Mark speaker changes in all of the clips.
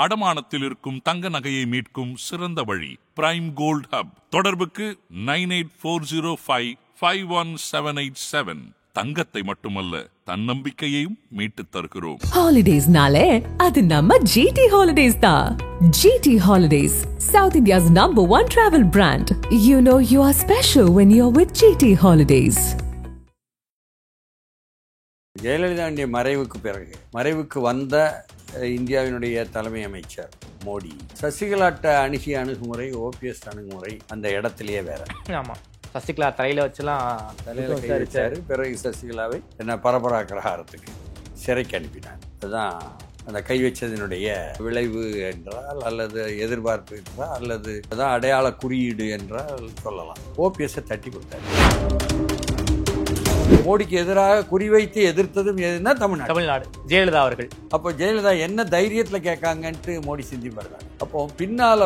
Speaker 1: அடமானத்தில் இருக்கும் தங்க நகையை மீட்கும் சிறந்த வழி பிரைம் கோல்ட் ஹப். தொடர்புக்கு 9840551787. தங்கத்தை மட்டுமல்ல, தன்னம்பிக்கையையும் மீட்டுத் தருகிறோம்.
Speaker 2: ஹாலிடேஸ்னாலே அது நம்ம ஜிடி ஹாலிடேஸ் தான். GT Holidays, South India's #1 travel brand. You know you are special when you're with GT Holidays.
Speaker 3: ஜெயலலிதாவுடைய மறைவுக்கு வந்த இந்தியாவினுடைய தலைமை அமைச்சர் மோடி சசிகலாட்ட அணுகிய அணுகுமுறை, ஓபிஎஸ் அணுகுமுறை அந்த இடத்திலேயே வேற.
Speaker 4: ஆமாம், சசிகலா தலையில் வச்சுலாம்
Speaker 3: பிறகு சசிகலாவை என்ன பரபராக்கிரகாரத்துக்கு சிறைக்கு அனுப்பினார். அதுதான் அந்த கை வச்சதனுடைய விளைவு என்றால், அல்லது எதிர்பார்ப்பு என்றால், அல்லது அதான் அடையாள குறியீடு என்றால் சொல்லலாம். ஓபிஎஸ்ஸை தட்டி கொடுத்தார். மோடிக்கு எதிராக குறிவைத்து எதிர்த்ததும் எதுனா தமிழ்நாடு
Speaker 4: ஜெயலலிதா அவர்கள்.
Speaker 3: அப்போ ஜெயலலிதா என்ன தைரியத்தில் கேட்காங்கன்ட்டு மோடி சிந்திப்பார்கள். அப்போ பின்னால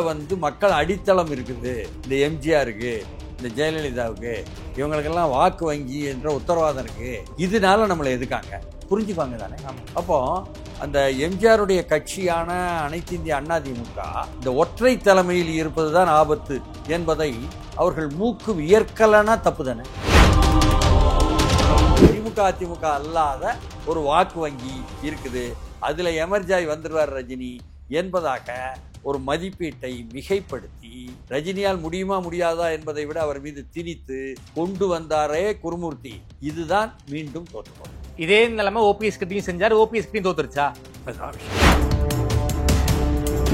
Speaker 3: மக்கள் அடித்தளம் இருக்குது, இந்த எம்ஜிஆருக்கு, இந்த ஜெயலலிதாவுக்கு, இவங்களுக்கெல்லாம் வாக்கு வங்கி என்ற உத்தரவாதம் இருக்கு, இதனால நம்மளை எதுக்காங்க புரிஞ்சுப்பாங்க தானே. அப்போ அந்த எம்ஜிஆருடைய கட்சியான அனைத்து இந்திய அதிமுக இந்த ஒற்றை தலைமையில் இருப்பதுதான் ஆபத்து என்பதை அவர்கள் மூக்கு வியர்க்கலனா தப்பு தானே. திமுக அதிமுக அல்லாத ஒரு வாக்கு வங்கி இருக்குது, அதுல எமர்ஜாய் வந்துடுவார் ரஜினி என்பதாக ஒரு மதிப்பீட்டை மிகைப்படுத்தி, ரஜினியால் முடியுமா முடியாதா என்பதை விட அவர் மீது திணித்து கொண்டு வந்தாரே குருமூர்த்தி, இதுதான் மீண்டும் தோற்று.
Speaker 4: இதே நிலைமை ஓபிஎஸ் கிட்டையும் செஞ்சாரு, ஓபிஎஸ் கிட்டையும் தோத்துருச்சா?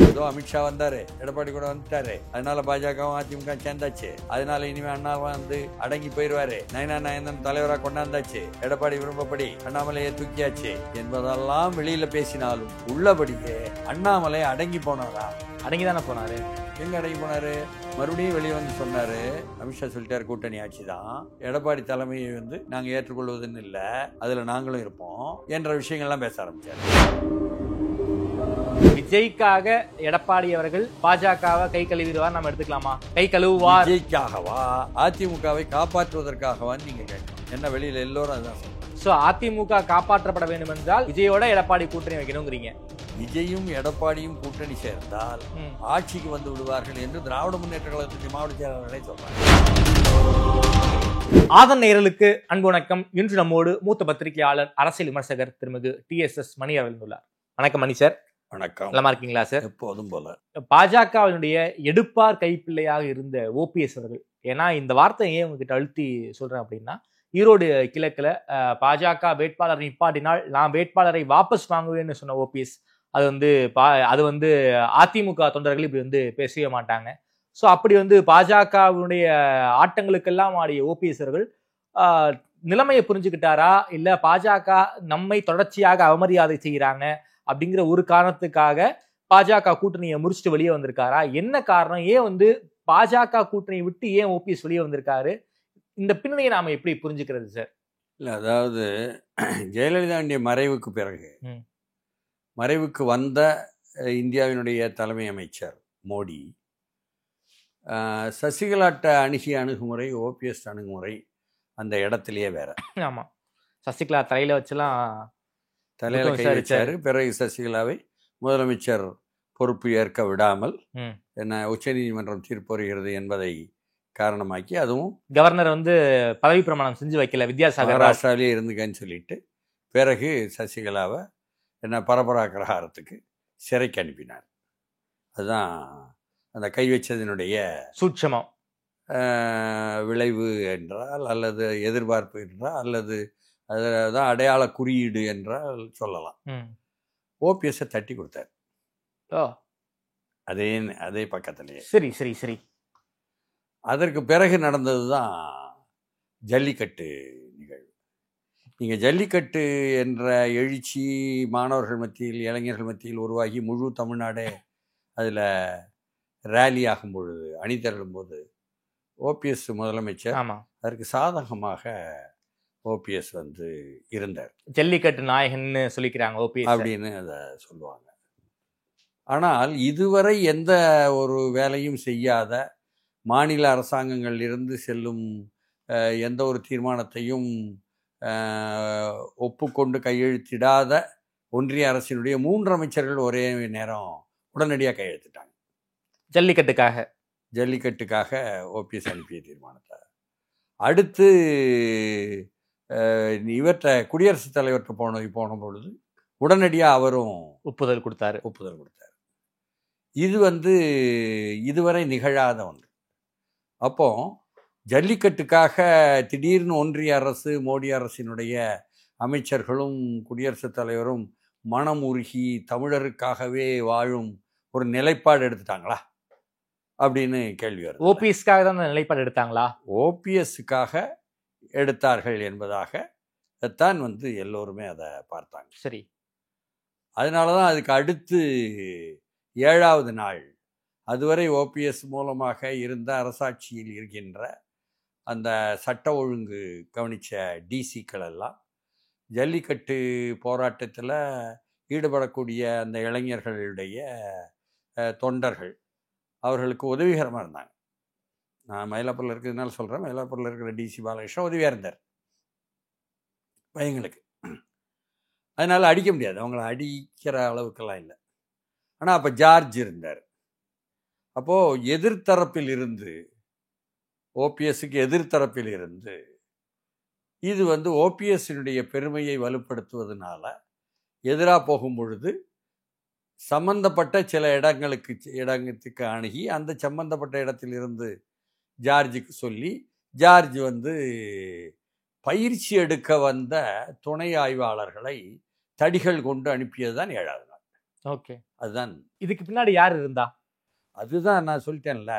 Speaker 3: ஏதோ அமித்ஷா வந்தாரு, எடப்பாடி கூட வந்துட்டாரு, அதனால பாஜகவும் அதிமுக சேர்ந்தாச்சு, அதனால இனிமே அண்ணா அடங்கி போயிருவாரு, நயனானந்தன் தலைவராக கொண்டாந்தாச்சு, எடப்பாடி விரும்பப்படி அண்ணாமலையை தூக்கியாச்சு என்பதெல்லாம் வெளியில பேசினாலும் உள்ளபடியே அண்ணாமலை அடங்கி போனாரா?
Speaker 4: அடங்கிதானே போனாரு.
Speaker 3: எங்க அடங்கி போனாரு? மறுபடியும் வெளியே வந்து சொன்னாரு, அமித்ஷா சொல்லிட்டாரு கூட்டணி ஆட்சி தான், எடப்பாடி தலைமையை நாங்க ஏற்றுக்கொள்வதுன்னு இல்ல, அதுல நாங்களும் இருப்போம் என்ற விஷயங்கள்லாம் பேச ஆரம்பிச்சாரு.
Speaker 4: விஜய்க்காக எடப்பாடி அவர்கள் பாஜகவை கை கழுவிடுவார் நம்ம எடுத்துக்கலாமா? கை கழுவுவார்
Speaker 3: விஜய்க்காகவா அதிமுகவை காப்பாற்றுவதற்காகவான்னு நீங்க கேட்கணும். என்ன வெளியில எல்லோரும் அதுதான் சொல்றாங்க.
Speaker 4: சோ அதிமுக காப்பாற்றப்பட வேண்டும் என்றால் விஜயோட எடப்பாடி கூட்டணி வைக்கணுங்கிறீங்க.
Speaker 3: விஜயும் எடப்பாடியும் கூட்டணி சேர்ந்தால் ஆட்சிக்கு வந்து விடுவார்கள் என்று திராவிட முன்னேற்ற கழகத்தின் மாவட்ட செயலாளர்களே சொல்றாங்க.
Speaker 4: ஆதன் நேயர்களுக்கு அன்பு வணக்கம். இன்று நம்மோடு மூத்த பத்திரிகையாளர், அரசியல் விமர்சகர் திருமிகு TSS மணி அவர்கள் உள்ளார். வணக்கம் மணி சார்.
Speaker 3: வணக்கம்.
Speaker 4: நல்லா இருக்கீங்களா சார்?
Speaker 3: எப்போதும் போல.
Speaker 4: பாஜகவினுடைய எடுப்பார் கைப்பிள்ளையாக இருந்த ஓபிஎஸ் அவர்கள், ஏன்னா இந்த வார்த்தை ஏன் உங்ககிட்ட அழுத்தி சொல்றேன் அப்படின்னா, ஈரோடு கிழக்குல பாஜக வேட்பாளர் நிப்பாட்டினால் நான் வேட்பாளரை வாபஸ் வாங்குவேன்னு சொன்ன ஓபிஎஸ், அது அதிமுக தொண்டர்கள் இப்படி பேசவே மாட்டாங்க. ஸோ அப்படி பாஜகவினுடைய ஆட்டங்களுக்கெல்லாம் ஆடிய ஓபிஎஸ் அவர்கள் நிலைமையை புரிஞ்சுக்கிட்டாரா, இல்ல பாஜக நம்மை தொடர்ச்சியாக அவமரியாதை செய்கிறாங்க அப்படிங்கிற ஒரு காரணத்துக்காக பாஜக கூட்டணியை முடிச்சுட்டு வெளியே வந்திருக்காரா? என்ன காரணம்? ஏன் பாஜக கூட்டணியை விட்டு ஏன் ஓபிஎஸ் வெளியே வந்திருக்காரு? இந்த பின்னணியை நாம எப்படி புரிஞ்சுக்கிறது சார்?
Speaker 3: இல்லை, அதாவது ஜெயலலிதாவுடைய மறைவுக்கு வந்த இந்தியாவினுடைய தலைமை அமைச்சர் மோடி சசிகலாட்ட அணுகிய அணுகுமுறை, ஓபிஎஸ் அணுகுமுறை அந்த இடத்திலேயே வேற.
Speaker 4: ஆமா, சசிகலா தலையில வச்சுலாம்
Speaker 3: தலையில கை வச்சாரு. பிறகு சசிகலாவை முதலமைச்சர் பொறுப்பு ஏற்க விடாமல் என்ன உச்சநீதிமன்றம் தீர்ப்பு வருகிறது என்பதை காரணமாக்கி, அதுவும்
Speaker 4: கவர்னர் பதவி பிரமாணம் செஞ்சு வைக்கல, வித்யாசாகர்
Speaker 3: மகாராஷ்டிராவிலே இருந்துக்கன்னு சொல்லிட்டு பிறகு சசிகலாவை என்ன பரபராக்கிரகாரத்துக்கு சிறைக்கு அனுப்பினார். அதுதான் அந்த கை வச்சதனுடைய
Speaker 4: சூட்சமம்
Speaker 3: விளைவு என்றால், அல்லது எதிர்பார்ப்பு என்றால், அல்லது அதுதான் அடையாள குறியீடு என்றால் சொல்லலாம். ஓபிஎஸ்ஸை தட்டி கொடுத்தார். அதே பக்கத்திலேயே.
Speaker 4: சரி சரி சரி.
Speaker 3: அதற்கு பிறகு நடந்தது தான் ஜல்லிக்கட்டு நிகழ்வு. நீங்கள் ஜல்லிக்கட்டு என்ற எழுச்சி மாணவர்கள் மத்தியில், இளைஞர்கள் மத்தியில் உருவாகி முழு தமிழ்நாடே அதில் ரேலி ஆகும் பொழுது, அணி திரளும் போது ஓபிஎஸ் முதலமைச்சர் அதற்கு சாதகமாக ஓபிஎஸ் இருந்தார்.
Speaker 4: ஜல்லிக்கட்டு நாயகன்னு சொல்லிக்கிறாங்க ஓபிஎஸ்
Speaker 3: அப்படின்னு அதை சொல்லுவாங்க. ஆனால் இதுவரை எந்த ஒரு வேலையும் செய்யாத, மாநில அரசாங்கங்கள் இருந்து செல்லும் எந்த ஒரு தீர்மானத்தையும் ஒப்புக்கொண்டு கையெழுத்திடாத ஒன்றிய அரசினுடைய 3 அமைச்சர்கள் ஒரே நேரம் உடனடியாக கையெழுத்திட்டாங்க. ஜல்லிக்கட்டுக்காக ஓபிஎஸ் அனுப்பிய தீர்மானத்தை. அடுத்து இவற்றை குடியரசுத் தலைவருக்கு போன பொழுது உடனடியாக அவரும்
Speaker 4: ஒப்புதல் கொடுத்தாரு.
Speaker 3: இது இதுவரை நிகழாத ஒன்று. அப்போ ஜல்லிக்கட்டுக்காக திடீர்னு ஒன்றிய அரசு, மோடி அரசினுடைய அமைச்சர்களும் குடியரசுத் தலைவரும் மனம் உருகி தமிழருக்காகவே வாழும் ஒரு நிலைப்பாடு எடுத்துட்டாங்களா அப்படின்னு கேள்வி வருது.
Speaker 4: ஓபிஎஸ்க்காக தான் அந்த நிலைப்பாடு எடுத்தாங்களா?
Speaker 3: ஓபிஎஸ்க்காக எடுத்தார்கள் என்பதாக தான் எல்லோருமே அதை பார்த்தாங்க.
Speaker 4: சரி,
Speaker 3: அதனால தான் அதுக்கு அடுத்து 7வது நாள் அதுவரை ஓபிஎஸ் மூலமாக இருந்த அரசாட்சியில் இருக்கின்ற அந்த சட்ட ஒழுங்கு கவனித்த டிசிக்கள் எல்லாம் ஜல்லிக்கட்டு போராட்டத்தில் ஈடுபடக்கூடிய அந்த இளைஞர்களுடைய தொண்டர்கள் அவர்களுக்கு உதவிகரமாக இருந்தாங்க. நான் மயிலாப்பூரில் இருக்கிறதுனால சொல்கிறேன். மயிலாப்பூரில் இருக்கிற டிசி பாலகிருஷ்ணன் உதவியாக இருந்தார் பையங்களுக்கு. அதனால் அடிக்க முடியாது, அவங்கள அடிக்கிற அளவுக்கெல்லாம் இல்லை. ஆனால் அப்போ ஜார்ஜ் இருந்தார். அப்போது எதிர்த்தரப்பில் இருந்து, ஓபிஎஸ்க்கு எதிர்த்தரப்பில் இருந்து இது ஓபிஎஸ்னுடைய பெருமையை வலுப்படுத்துவதனால எதிராக போகும் பொழுது சம்பந்தப்பட்ட சில இடத்துக்கு அணுகி அந்த சம்பந்தப்பட்ட இடத்திலிருந்து ஜார்ஜுக்கு சொல்லி, ஜார்ஜ் பயிற்சி எடுக்க வந்த துணை ஆய்வாளர்களை தடிகள் கொண்டு அனுப்பியது தான் 7வது நாள்.
Speaker 4: ஓகே,
Speaker 3: அதுதான்.
Speaker 4: இதுக்கு பின்னாடி யார் இருந்தா?
Speaker 3: அதுதான் நான் சொல்லிட்டேன்ல,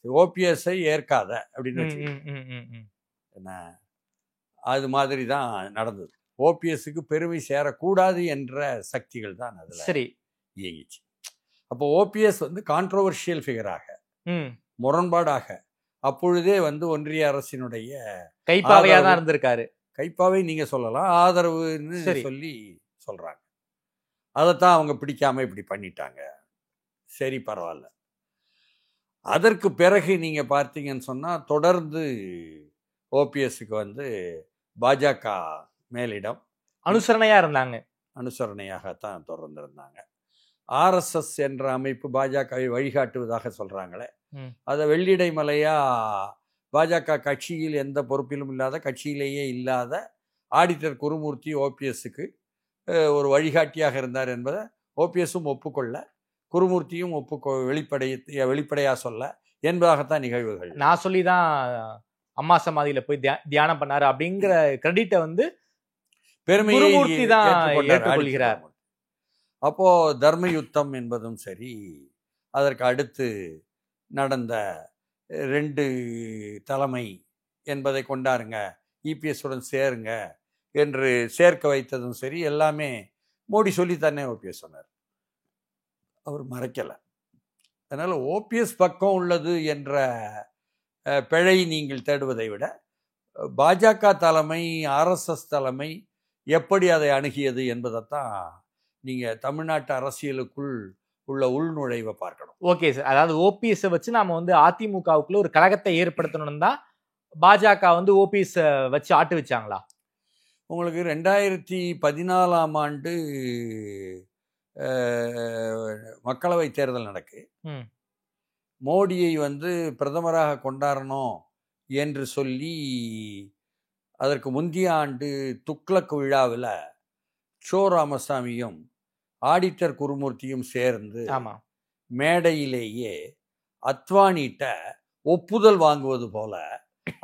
Speaker 3: ஓபிஎஸ்ஐ ஏற்காத அப்படின்னு என்ன, அது மாதிரி தான் நடந்தது. ஓபிஎஸ்க்கு பெருமை சேரக்கூடாது என்ற சக்திகள் தான் அதில்
Speaker 4: சரி
Speaker 3: இயங்கிச்சு. அப்போ ஓபிஎஸ் கான்ட்ரோவர்ஷியல் ஃபிகராக, முரண்பாடாக அப்பொழுதே ஒன்றிய அரசினுடைய
Speaker 4: கைப்பாவையா தான் இருந்திருக்காரு.
Speaker 3: கைப்பாவை நீங்க சொல்லலாம், ஆதரவுன்னு சொல்லி சொல்றாங்க. அதைத்தான் அவங்க பிடிக்காம இப்படி பண்ணிட்டாங்க. சரி, பரவாயில்ல. அதற்கு பிறகு நீங்க பார்த்தீங்கன்னு சொன்னா தொடர்ந்து ஓபிஎஸ்க்கு பாஜக மேலிடம்
Speaker 4: அனுசரணையா இருந்தாங்க.
Speaker 3: அனுசரணையாகத்தான் தொடர்ந்து இருந்தாங்க. ஆர்எஸ்எஸ் என்ற அமைப்பு பாஜகவை வழிகாட்டுவதாக சொல்றாங்களே, அதை வெள்ளிடை மலையா பாஜக கட்சியில் எந்த பொறுப்பிலும் இல்லாத, கட்சியிலேயே இல்லாத ஆடிட்டர் குருமூர்த்தி ஓபிஎஸ்க்கு ஒரு வழிகாட்டியாக இருந்தார் என்பதை ஓபிஎஸும் ஒப்புக்கொள்ள, குருமூர்த்தியும் வெளிப்படையாக சொல்ல என்பதாகத்தான் நிகழ்வுகள்.
Speaker 4: நான் சொல்லி தான் அம்மா சமாதியில போய் தியானம் பண்ணாரு அப்படிங்கிற கிரெடிட்டை பெருமையை தான் ஏற்றுக்கொள்கிறார்.
Speaker 3: அப்போ தர்ம யுத்தம் என்பதும் சரி, அதற்கு அடுத்து நடந்த 2 தலைமை என்பதை கொண்டாருங்க, இபிஎஸ்ஸுடன் சேருங்க என்று சேர்க்க வைத்ததும் சரி, எல்லாமே மோடி சொல்லித்தானே ஓபிஎஸ் சொன்னார், அவர் மறைக்கலை. அதனால் ஓபிஎஸ் பக்கம் உள்ளது என்ற பிழை நீங்கள் தேடுவதை விட பாஜக தலைமை, ஆர்எஸ்எஸ் தலைமை எப்படி அதை அணுகியது என்பதைத்தான் நீங்கள் தமிழ்நாட்டு அரசியலுக்குள் உள்ள உள்நுழைவை பார்க்கணும்.
Speaker 4: ஓகே சார், அதாவது ஓபிஎஸ் வச்சு நாம அதிமுகவுக்குள்ள ஒரு கழகத்தை ஏற்படுத்தணும் தான் பாஜக ஓபிஎஸ் வச்சு ஆட்டு வச்சாங்களா?
Speaker 3: உங்களுக்கு 2014ஆம் ஆண்டு மக்களவை தேர்தல் நடக்கு. மோடியை பிரதமராக கொண்டாடணும் என்று சொல்லி அதற்கு முந்தைய ஆண்டு துக்ளக் விழாவில் சோ ராமசாமியும் ஆடிட்டர் குருமூர்த்தியும் சேர்ந்து மேடையிலேயே அத்வானிட்ட ஒப்புதல் வாங்குவது போல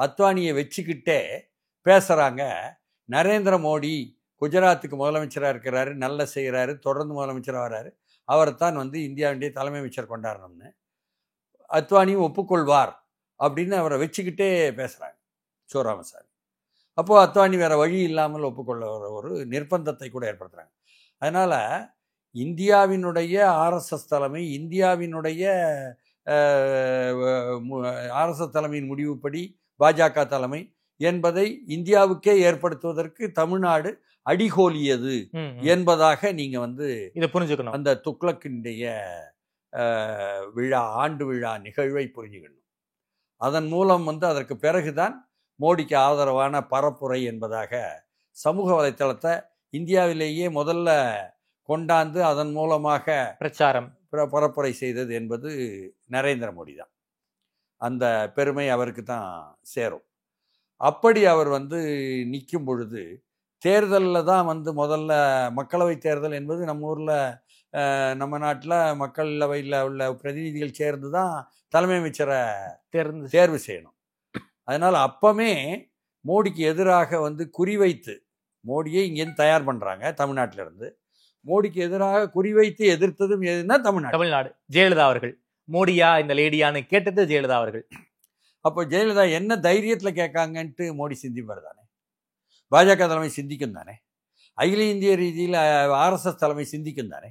Speaker 3: அத்வானியை வச்சுக்கிட்டே பேசுகிறாங்க. நரேந்திர மோடி குஜராத்துக்கு முதலமைச்சராக இருக்கிறாரு, நல்ல செய்கிறாரு, தொடர்ந்து முதலமைச்சராக வர்றாரு, அவரைத்தான் இந்தியாவுடைய தலைமை அமைச்சர் கொண்டாடணும்னு அத்வானியும் ஒப்புக்கொள்வார் அப்படின்னு அவரை வச்சுக்கிட்டே பேசுகிறாங்க சோ ராமசாமி. அப்போது அத்வானி வேறு வழி இல்லாமல் ஒப்புக்கொள்ள ஒரு நிர்பந்தத்தை கூட ஏற்படுத்துகிறாங்க. அதனால் இந்தியாவினுடைய ஆர்எஸ்எஸ் தலைமை, இந்தியாவினுடைய ஆர்எஸ்எஸ் தலைமையின் முடிவுப்படி பாஜக தலைமை என்பதை இந்தியாவுக்கே ஏற்படுத்துவதற்கு தமிழ்நாடு அடிகோலியது என்பதாக நீங்கள் இதை புரிஞ்சுக்கணும். அந்த துக்ளக்கினுடைய ஆண்டு விழா நிகழ்வை புரிஞ்சுக்கணும். அதன் மூலம் அதற்கு பிறகுதான் மோடிக்கு ஆதரவான பரப்புரை என்பதாக சமூக வலைத்தளத்தை இந்தியாவிலேயே முதல்ல கொண்டாந்து அதன் மூலமாக பரப்புரை செய்தது என்பது நரேந்திர மோடி தான். அந்த பெருமை அவருக்கு தான் சேரும். அப்படி அவர் நிற்கும் பொழுது தேர்தலில் தான் முதல்ல மக்களவை தேர்தல் என்பது நம்ம ஊரில் நம்ம நாட்டில் மக்களவையில் உள்ள பிரதிநிதிகள் சேர்ந்து தான் தலைமை அமைச்சரை தேர்வு செய்யணும். அதனால் அப்பமே மோடிக்கு எதிராக குறிவைத்து மோடியை இங்கேருந்து தயார் பண்ணுறாங்க. தமிழ்நாட்டிலிருந்து மோடிக்கு எதிராக குறிவைத்து எதிர்த்ததும் எதுனா தமிழ்நாடு.
Speaker 4: ஜெயலலிதா அவர்கள் மோடியா இந்த லேடியான்னு கேட்டது ஜெயலலிதா அவர்கள்.
Speaker 3: அப்போ ஜெயலலிதா என்ன தைரியத்தில் கேட்காங்கன்ட்டு மோடி சிந்திப்பார் தானே, பாஜக தலைமை சிந்திக்கும் தானே, அகில இந்திய ரீதியில் ஆர்எஸ்எஸ் தலைமை சிந்திக்கும் தானே.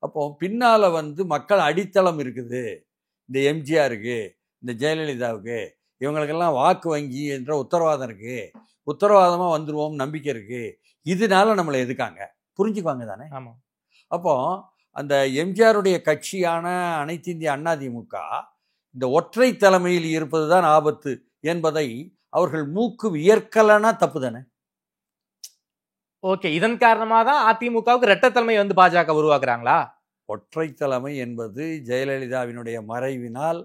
Speaker 3: அப்போ பின்னால் மக்கள் அடித்தளம் இருக்குது, இந்த எம்ஜிஆருக்கு இந்த ஜெயலலிதாவுக்கு இவங்களுக்கெல்லாம் வாக்கு வங்கி என்ற உத்தரவாதம் இருக்குது, உத்தரவாதமாக வந்துடுவோம் நம்பிக்கை இருக்குது, இதனால நம்மளை எதுக்காங்க புரிஞ்சுக்குவாங்க தானே.
Speaker 4: ஆமாம்.
Speaker 3: அப்போ அந்த எம்ஜிஆருடைய கட்சியான அனைத்து இந்திய அதிமுக இந்த ஒற்றை தலைமையில் இருப்பது தான் ஆபத்து என்பதை அவர்கள் மூக்கு வியர்க்கலன்னா தப்பு தானே.
Speaker 4: ஓகே, இதன் காரணமாக தான் அதிமுகவுக்கு இரட்டை தலைமை பாஜக உருவாக்குறாங்களா?
Speaker 3: ஒற்றை தலைமை என்பது ஜெயலலிதாவினுடைய மறைவினால்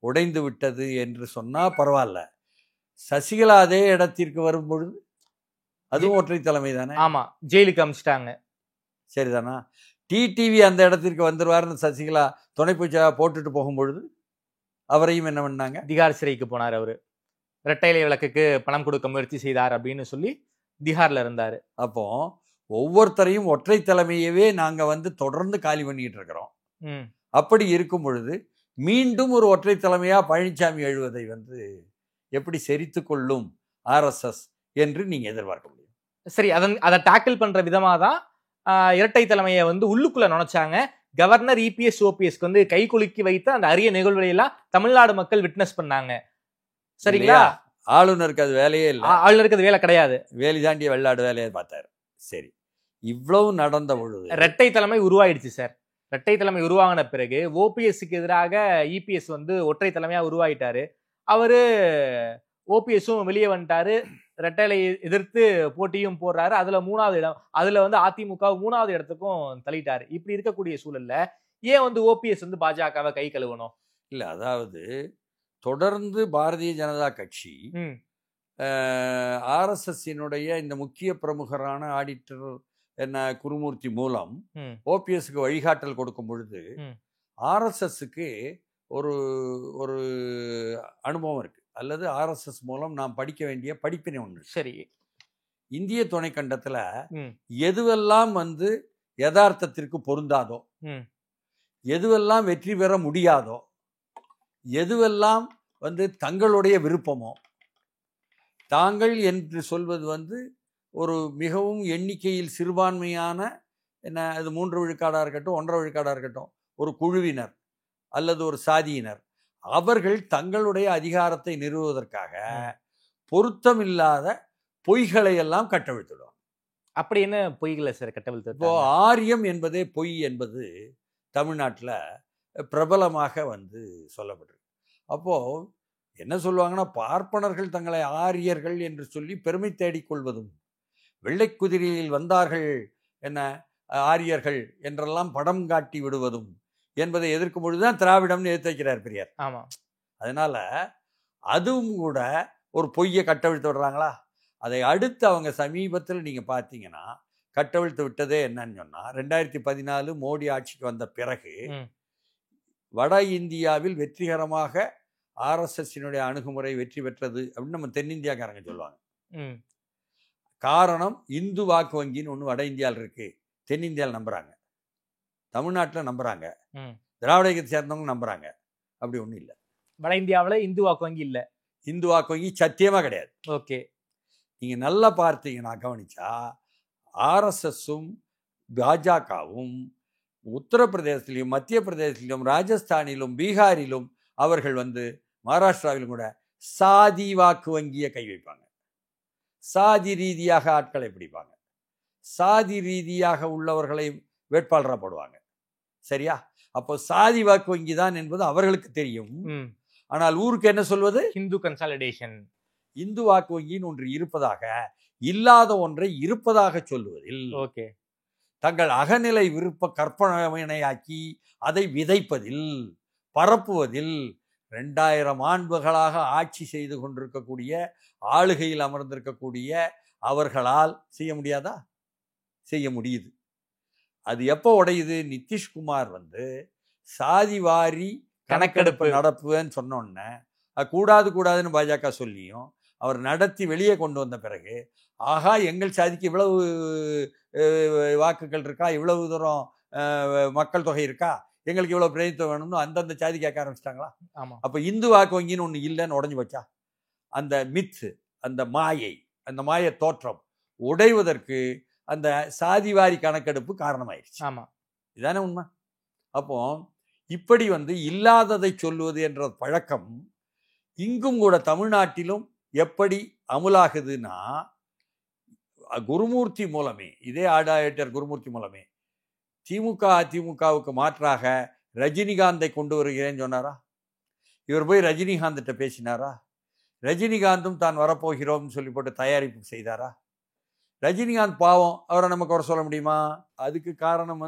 Speaker 3: உடைந்து விட்டது என்று சொன்னா பரவாயில்ல. சசிகலா அதே இடத்திற்கு வரும்பொழுது அதுவும் ஒற்றை தலைமை தானே.
Speaker 4: ஆமா, ஜெயிலுக்கு அமிச்சிட்டாங்க.
Speaker 3: சரிதானா? டிடிவி அந்த இடத்திற்கு வந்துருவாருன்னு சசிகலா துணைப்பூச்சா போட்டுட்டு போகும்பொழுது அவரையும் என்ன பண்ணாங்க,
Speaker 4: திகார் சிறைக்கு போனார். அவரு இரட்டைலை விளக்குக்கு பணம் கொடுக்க முயற்சி செய்தார் அப்படின்னு சொல்லி திகார்ல இருந்தாரு.
Speaker 3: அப்போ ஒவ்வொருத்தரையும் ஒற்றை தலைமையவே நாங்க தொடர்ந்து காலி பண்ணிட்டு இருக்கிறோம். அப்படி இருக்கும் பொழுது மீண்டும் ஒரு ஒற்றை தலைமையா பழனிசாமி எழுவதை எப்படி செரித்து கொள்ளும் ஆர்எஸ்எஸ் என்று நீங்க எதிர்பார்க்க முடியும்?
Speaker 4: சரி, அதை டாக்கிள் பண்ற விதமா தான் இரட்டை தலைமையை உள்ளுக்குள்ள நுழைச்சாங்க. கவர்னர் இபிஎஸ் ஓபிஎஸ்க்கு கை குலுக்கி வைத்து அந்த அரிய நிகழ்வுகளை எல்லாம் தமிழ்நாடு மக்கள் விட்னஸ் பண்ணாங்க. சரிங்களா?
Speaker 3: ஆளுநருக்கு அது வேலையே இல்லை,
Speaker 4: ஆளுநருக்கு அது வேலை கிடையாது,
Speaker 3: வேலி தாண்டிய வெள்ளாடு வேலையை பார்த்தாரு. சரி, இவ்வளவு நடந்த பொழுது
Speaker 4: இரட்டை தலைமை உருவாயிடுச்சு சார். இரட்டை தலைமை உருவாகின பிறகு ஓபிஎஸ்க்கு எதிராக இபிஎஸ் ஒற்றை தலைமையா உருவாயிட்டாரு. அவரு ஓபிஎஸும் வெளியே வந்துட்டாரு, ரெட்டைலை எதிர்த்து போட்டியும் போடுறாரு. அதுல 3வது இடம், அதுல அதிமுக 3வது இடத்துக்கும் தள்ளிட்டாரு. இப்படி இருக்கக்கூடிய சூழல்ல ஏன் ஓபிஎஸ் பாஜகவை கை கழுவணும்?
Speaker 3: இல்ல, அதாவது தொடர்ந்து பாரதிய ஜனதா கட்சி ஆர்எஸ்எஸ்னுடைய இந்த முக்கிய பிரமுகரான ஆடிட்டர் என்ன குருமூர்த்தி மூலம் ஓபிஎஸ்க்கு வழிகாட்டல் கொடுக்கும் பொழுது ஆர்எஸ்எஸ்க்கு ஒரு ஒரு அனுபவம் இருக்கு, அல்லது ஆர்எஸ்எஸ் மூலம் நாம் படிக்க வேண்டிய படிப்பினை ஒன்று.
Speaker 4: சரி,
Speaker 3: இந்திய துணைக்கண்டத்துல எதுவெல்லாம் யதார்த்தத்திற்கு பொருந்தாதோ, எதுவெல்லாம் வெற்றி பெற முடியாதோ, எதுவெல்லாம் தங்களுடைய விருப்பமோ, தாங்கள் என்று சொல்வது ஒரு மிகவும் எண்ணிக்கையில் சிறுபான்மையான என்ன, அது 3 விழுக்காடாக இருக்கட்டும் 1.5 விழுக்காடாக இருக்கட்டும், ஒரு குழுவினர் அல்லது ஒரு சாதியினர், அவர்கள் தங்களுடைய அதிகாரத்தை நிறுவுவதற்காக பொருத்தமில்லாத பொய்களை எல்லாம் கட்டவிழ்த்துடுவாங்க.
Speaker 4: அப்படி என்ன பொய்களை சார் கட்டவிழ்த்து?
Speaker 3: இப்போ ஆரியம் என்பதே பொய் என்பது தமிழ்நாட்டில் பிரபலமாக சொல்லப்பட்டிருக்கு. அப்போ என்ன சொல்லுவாங்கன்னா, பார்ப்பனர்கள் தங்களை ஆரியர்கள் என்று சொல்லி பெருமை தேடிக்கொள்வதும், வெள்ளை குதிரையில் வந்தார்கள் என்ன ஆரியர்கள் என்றெல்லாம் படம் காட்டி விடுவதும் என்பதை எதிர்க்கும் பொழுதுதான் திராவிடம்னு எடுத்து வைக்கிறார் பெரியார்.
Speaker 4: ஆமா,
Speaker 3: அதனால அதுவும் கூட ஒரு பொய்யை கட்டவிழ்த்து விடுறாங்களா? அதை அடுத்து அவங்க சமீபத்தில் நீங்க பார்த்தீங்கன்னா கட்டவிழ்த்து விட்டதே என்னன்னு சொன்னா, 2014 மோடி ஆட்சிக்கு வந்த பிறகு வட இந்தியாவில் வெற்றிகரமாக ஆர்எஸ்எஸ்னுடைய அணுகுமுறை வெற்றி பெற்றது அப்படின்னு நம்ம தென்னிந்தியாக்காரங்க சொல்லுவாங்க. காரணம், இந்து வாக்கு வங்கின்னு ஒன்று வட இந்தியாவில் இருக்கு, தென்னிந்தியாவில் நம்புறாங்க, தமிழ்நாட்டில் நம்புறாங்க, திராவிட இயக்கத்தை சேர்ந்தவங்க நம்புறாங்க. அப்படி ஒன்றும் இல்லை.
Speaker 4: வட இந்தியாவில் இந்து வாக்கு வங்கி இல்லை,
Speaker 3: இந்து வாக்கு வங்கி சத்தியமா கிடையாது.
Speaker 4: ஓகே,
Speaker 3: நீங்க நல்லா பார்த்தீங்கன்னா கவனிச்சா ஆர்எஸ்எஸும் பாஜகவும் உத்தரப்பிரதேசத்திலும் மத்திய பிரதேசத்திலும் ராஜஸ்தானிலும் பீகாரிலும் அவர்கள் மகாராஷ்டிராவிலும் கூட சாதி வாக்கு வங்கியை கை வைப்பாங்க, சாதி ரீதியாக ஆட்களை பிடிப்பாங்க, சாதி ரீதியாக உள்ளவர்களை வேட்பாளராக போடுவாங்க. சரியா? அப்போ சாதி வாக்கு வங்கி தான் என்பது அவர்களுக்கு தெரியும். ஆனால் ஊருக்கு என்ன சொல்வது?
Speaker 4: இந்து கன்சாலிடேஷன்.
Speaker 3: இந்து வாக்கு வங்கின்னு ஒன்று இருப்பதாக, இல்லாத ஒன்றை இருப்பதாக சொல்லுவதில்
Speaker 4: ஓகே
Speaker 3: தங்கள் அகநிலை விருப்ப கற்பனையாக்கி அதை விதைப்பதில், பரப்புவதில் 2000 ஆண்டுகளாக ஆட்சி செய்து கொண்டிருக்கக்கூடிய, ஆளுகையில் அமர்ந்திருக்கக்கூடிய அவர்களால் செய்ய முடியாதா? செய்ய முடியுது. அது எப்போ உடையுது? நிதிஷ்குமார் சாதிவாரி கணக்கெடுப்பு நடப்புன்னு சொன்னோன்னே, அது கூடாதுன்னு பாஜக சொல்லியும் அவர் நடத்தி வெளியே கொண்டு வந்த பிறகு, ஆகா எங்கள் சாதிக்கு இவ்வளவு வாக்குகள் இருக்கா, இவ்வளவு தூரம் மக்கள் தொகை இருக்கா, எங்களுக்கு இவ்வளவு பிரதிநிதித்துவம் வேணும்னு அந்தந்த சாதி கேட்க ஆரம்பிச்சிட்டாங்களா?
Speaker 4: ஆமா.
Speaker 3: அப்ப இந்து வாக்கு வங்கின்னு ஒண்ணு இல்லைன்னு உடைஞ்சு வச்சா, அந்த மித்து, அந்த மாயை, அந்த மாய தோற்றம் உடைவதற்கு அந்த சாதிவாரி கணக்கெடுப்பு காரணமாயிருச்சு.
Speaker 4: ஆமா,
Speaker 3: இதானே உண்மை. அப்போ இப்படி இல்லாததை சொல்லுவது என்ற பழக்கம் இங்கும் கூட தமிழ்நாட்டிலும் எப்படி அமுலாகுதுன்னா, குருமூர்த்தி மூலமே, இதே ஆடாயட்டர் குருமூர்த்தி மூலமே திமுக அதிமுகவுக்கு மாற்றாக ரஜினிகாந்தை கொண்டு வருகிறேன்னு சொன்னாரா? இவர் போய் ரஜினிகாந்த் பேசினாரா? ரஜினிகாந்தும் தான் வரப்போகிறோம்னு சொல்லி போட்டு தயாரிப்பு செய்தாரா? ரஜினிகாந்த் பாவம், அவரை நம்ம குறை சொல்ல முடியுமா? அதுக்கு காரணம்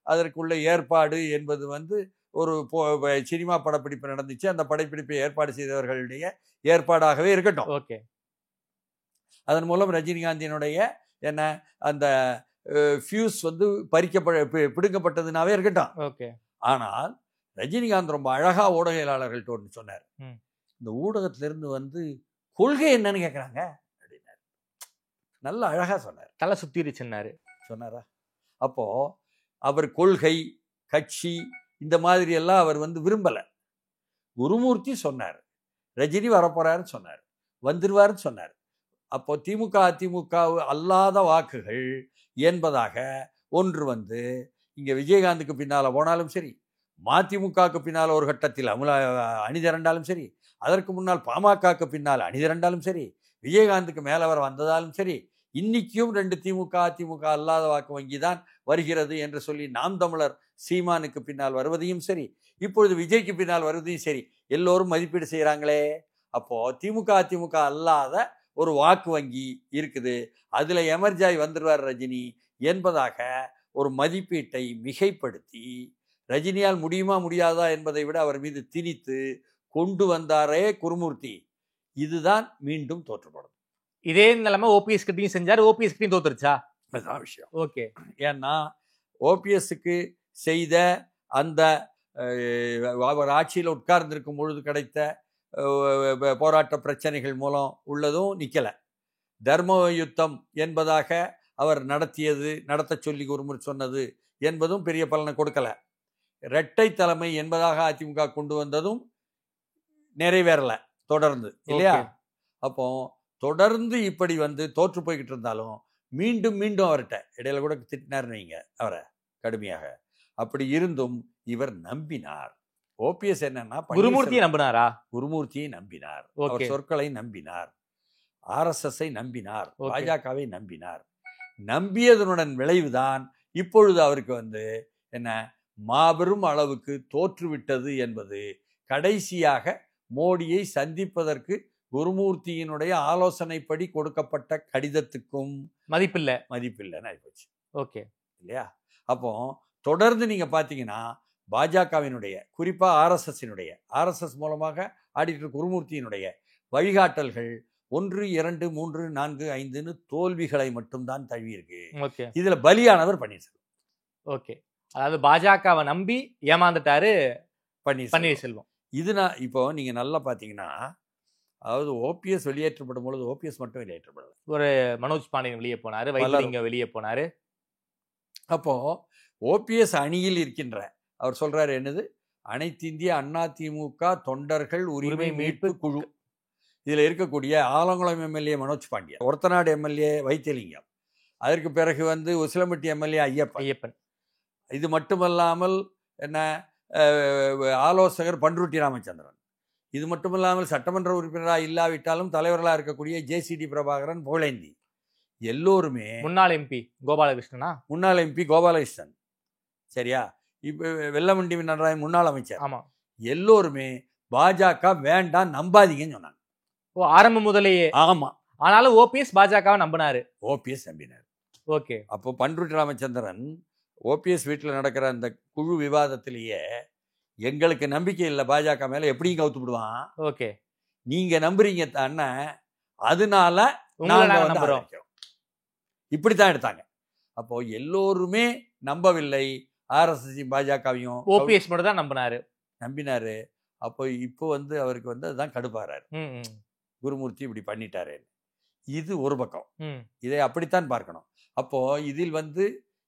Speaker 3: அதற்குள்ள ஏற்பாடு என்பது ஒரு சினிமா படப்பிடிப்பு நடந்துச்சு, அந்த படப்பிடிப்பை ஏற்பாடு செய்தவர்களுடைய ஏற்பாடாகவே இருக்கட்டும்.
Speaker 4: ஓகே.
Speaker 3: அதன் மூலம் ரஜினிகாந்தினுடைய என்ன அந்த ஃபியூஸ் பிடுங்கப்பட்டதுனாவே இருக்கட்டும்.
Speaker 4: ஓகே.
Speaker 3: ஆனால் ரஜினிகாந்த் ரொம்ப அழகா ஊடகவியலாளர்கள்ட்ட ஒன்று சொன்னார். இந்த ஊடகத்திலிருந்து கொள்கை என்னன்னு கேட்குறாங்க அப்படின்னாரு. நல்ல அழகா சொன்னார்.
Speaker 4: தலை சுத்திருச்சுன்னாரு.
Speaker 3: சொன்னாரா? அப்போ அவர் கொள்கை, கட்சி இந்த மாதிரி எல்லாம் அவர் விரும்பலை. குருமூர்த்தி சொன்னார், ரஜினி வரப்போறாருன்னு சொன்னார், வந்துருவாருன்னு சொன்னார். அப்போ திமுக அதிமுக அல்லாத வாக்குகள் என்பதாக ஒன்று இங்கே விஜயகாந்துக்கு பின்னால் போனாலும் சரி, மதிமுகவுக்கு பின்னால் ஒரு கட்டத்தில் அணிதிரண்டாலும் சரி, அதற்கு முன்னால் பாமகவுக்கு பின்னால் அணிதிரண்டாலும் சரி, விஜயகாந்துக்கு மேலே வர வந்ததாலும் சரி, இன்னைக்கும் 2 திமுக அதிமுக அல்லாத வாக்கு வங்கி தான் வருகிறது என்று சொல்லி நாம் தமிழர் சீமானுக்கு பின்னால் வருவதையும் சரி, இப்பொழுது விஜய்க்கு பின்னால் வருவதையும் சரி, எல்லோரும் மதிப்பீடு செய்கிறாங்களே. அப்போ திமுக அதிமுக அல்லாத ஒரு வாக்கு வங்கி இருக்குது, அதில் எமர்ஜாய் வந்துடுவார் ரஜினி என்பதாக ஒரு மதிப்பீட்டை மிகைப்படுத்தி, ரஜினியால் முடியுமா முடியாதா என்பதை விட அவர் மீது திணித்து கொண்டு வந்தாரே குருமூர்த்தி. இதுதான் மீண்டும் தோற்றுப்படும்.
Speaker 4: இதே நிலைமை ஓபிஎஸ் கிட்டையும் செஞ்சார், ஓபிஎஸ் கிட்டையும் தோத்துருச்சா?
Speaker 3: அதுதான் விஷயம்.
Speaker 4: ஓகே.
Speaker 3: ஏன்னா ஓபிஎஸ்க்கு செய்த அந்த அவர் ஆட்சியில் உட்கார்ந்திருக்கும் பொழுது கிடைத்த போராட்ட பிரச்சனைகள் மூலம் உள்ளதும் நிற்கலை. தர்ம யுத்தம் என்பதாக அவர் நடத்த சொல்லி குருமூர்த்தி சொன்னது என்பதும் பெரிய பலனை கொடுக்கலை. இரட்டை தலைமை என்பதாக அதிமுக கொண்டு வந்ததும் நிறைவேறலை தொடர்ந்து, இல்லையா? அப்போ தொடர்ந்து இப்படி தோற்று போய்கிட்டு இருந்தாலும் மீண்டும் மீண்டும் அவர்கிட்ட இடையில கூட திட்டினார் நீங்க அவரை கடுமையாக. அப்படி இருந்தும் இவர் நம்பினார். ஓபிஎஸ் என்னன்னா
Speaker 4: குருமூர்த்தியை நம்பினாரா?
Speaker 3: குருமூர்த்தியை நம்பினார், அவர் சொற்களை நம்பினார், ஆர்எஸ்எஸ்ஐ நம்பினார், பாஜகவை நம்பினார். நம்பியதனுடன் விளைவுதான் இப்பொழுது அவருக்கு என்ன மாபெரும் அளவுக்கு தோற்றுவிட்டது என்பது. கடைசியாக மோடியை சந்திப்பதற்கு குருமூர்த்தியினுடைய ஆலோசனைப்படி கொடுக்கப்பட்ட கடிதத்துக்கும் மதிப்பில்லைன்னு ஆயிப்போச்சு.
Speaker 4: ஓகே,
Speaker 3: இல்லையா? அப்போ தொடர்ந்து நீங்க பாத்தீங்கன்னா பாஜகவினுடைய, குறிப்பா ஆர்எஸ்எஸ் மூலமாக ஆடிட்டர் குருமூர்த்தியினுடைய வழிகாட்டல்கள் 1, 2, 3, 4, 5 தோல்விகளை மட்டும்தான் தழுவியிருக்கு. இதுல பலியானவர் பன்னீர்செல்வம்.
Speaker 4: ஓகே, அதாவது பாஜகவை நம்பி ஏமாந்துட்டாரு பன்னீர்செல்வம்.
Speaker 3: இதுனா இப்போ நீங்க நல்லா பாத்தீங்கன்னா, அதாவது ஓபிஎஸ் வெளியேற்றப்படும் பொழுது ஓபிஎஸ் மட்டும் வெளியேற்றப்படல,
Speaker 4: ஒரு மனோஜ் பாண்டியன் வெளியே போனாரு, வைத்திலிங்கம் வெளியே போனாரு.
Speaker 3: அப்போ ஓபிஎஸ் அணியில் இருக்கின்ற அவர் சொல்றாரு என்னது, அனைத்து இந்திய அண்ணா திமுக தொண்டர்கள் உரிமை மீட்பு குழு, இதுல இருக்கக்கூடிய ஆலங்குளம் எம்எல்ஏ மனோஜ் பாண்டியன், ஒரத்தநாடு எம்எல்ஏ வைத்திலிங்கம், அதற்கு பிறகு உசிலம்பட்டி எம்எல்ஏ ஐயப்பன், இது மட்டுமல்லாமல் என்ன ஆலோசகர் பண்ருட்டி ராமச்சந்திரன், இது மட்டுமில்லாமல் சட்டமன்ற உறுப்பினராக இல்லாவிட்டாலும் தலைவர்களாக இருக்கக்கூடிய ஜேசிடி பிரபாகரன், புகழேந்தி, எல்லோருமே
Speaker 4: முன்னாள் எம்பி
Speaker 3: கோபாலகிருஷ்ணன், சரியா, இப்போ வெல்லமண்டி நடராஜன் முன்னாள் அமைச்சர்,
Speaker 4: ஆமா,
Speaker 3: எல்லோருமே பாஜக வேண்டாம் நம்பாதீங்கன்னு சொன்னாங்க.
Speaker 4: ஆரம்பம் முதலேயே.
Speaker 3: ஆமா,
Speaker 4: ஆனாலும் ஓபிஎஸ் பாஜகவை நம்பினாரு.
Speaker 3: ஓபிஎஸ் நம்பினார்.
Speaker 4: ஓகே.
Speaker 3: அப்போ பண்ருட்டி ராமச்சந்திரன் ஓபிஎஸ் வீட்டில் நடக்கிற அந்த குழு விவாதத்திலேயே எங்களுக்கு நம்பிக்கை இல்லை பாஜக மேல எப்படியும் கவுத்து விடுவான்,
Speaker 4: ஓகே,
Speaker 3: நீங்க நம்புறீங்க தானே, அதனால
Speaker 4: உங்களை
Speaker 3: நாங்க
Speaker 4: நாங்க
Speaker 3: வந்து
Speaker 4: நம்புறோம்.
Speaker 3: ஆதரிக்கிறோம். இப்படித்தான் எடுத்தாங்க. அப்போ எல்லோருமே நம்பவில்லை, ஆர்எஸ்எஸ் பாஜகவையும்
Speaker 4: ஓபிஎஸ் மட்டும் தான் நம்பினாரு.
Speaker 3: நம்பினாரு. அப்போ இப்போ வந்து அவருக்கு வந்து அதுதான் கடுப்பாறாரு,
Speaker 4: ம், ம்,
Speaker 3: குருமூர்த்தி இப்படி பண்ணிட்டாரு. இது ஒரு பக்கம்,
Speaker 4: ம்.
Speaker 3: இதை அப்படித்தான் பார்க்கணும். அப்போ இதில் வந்து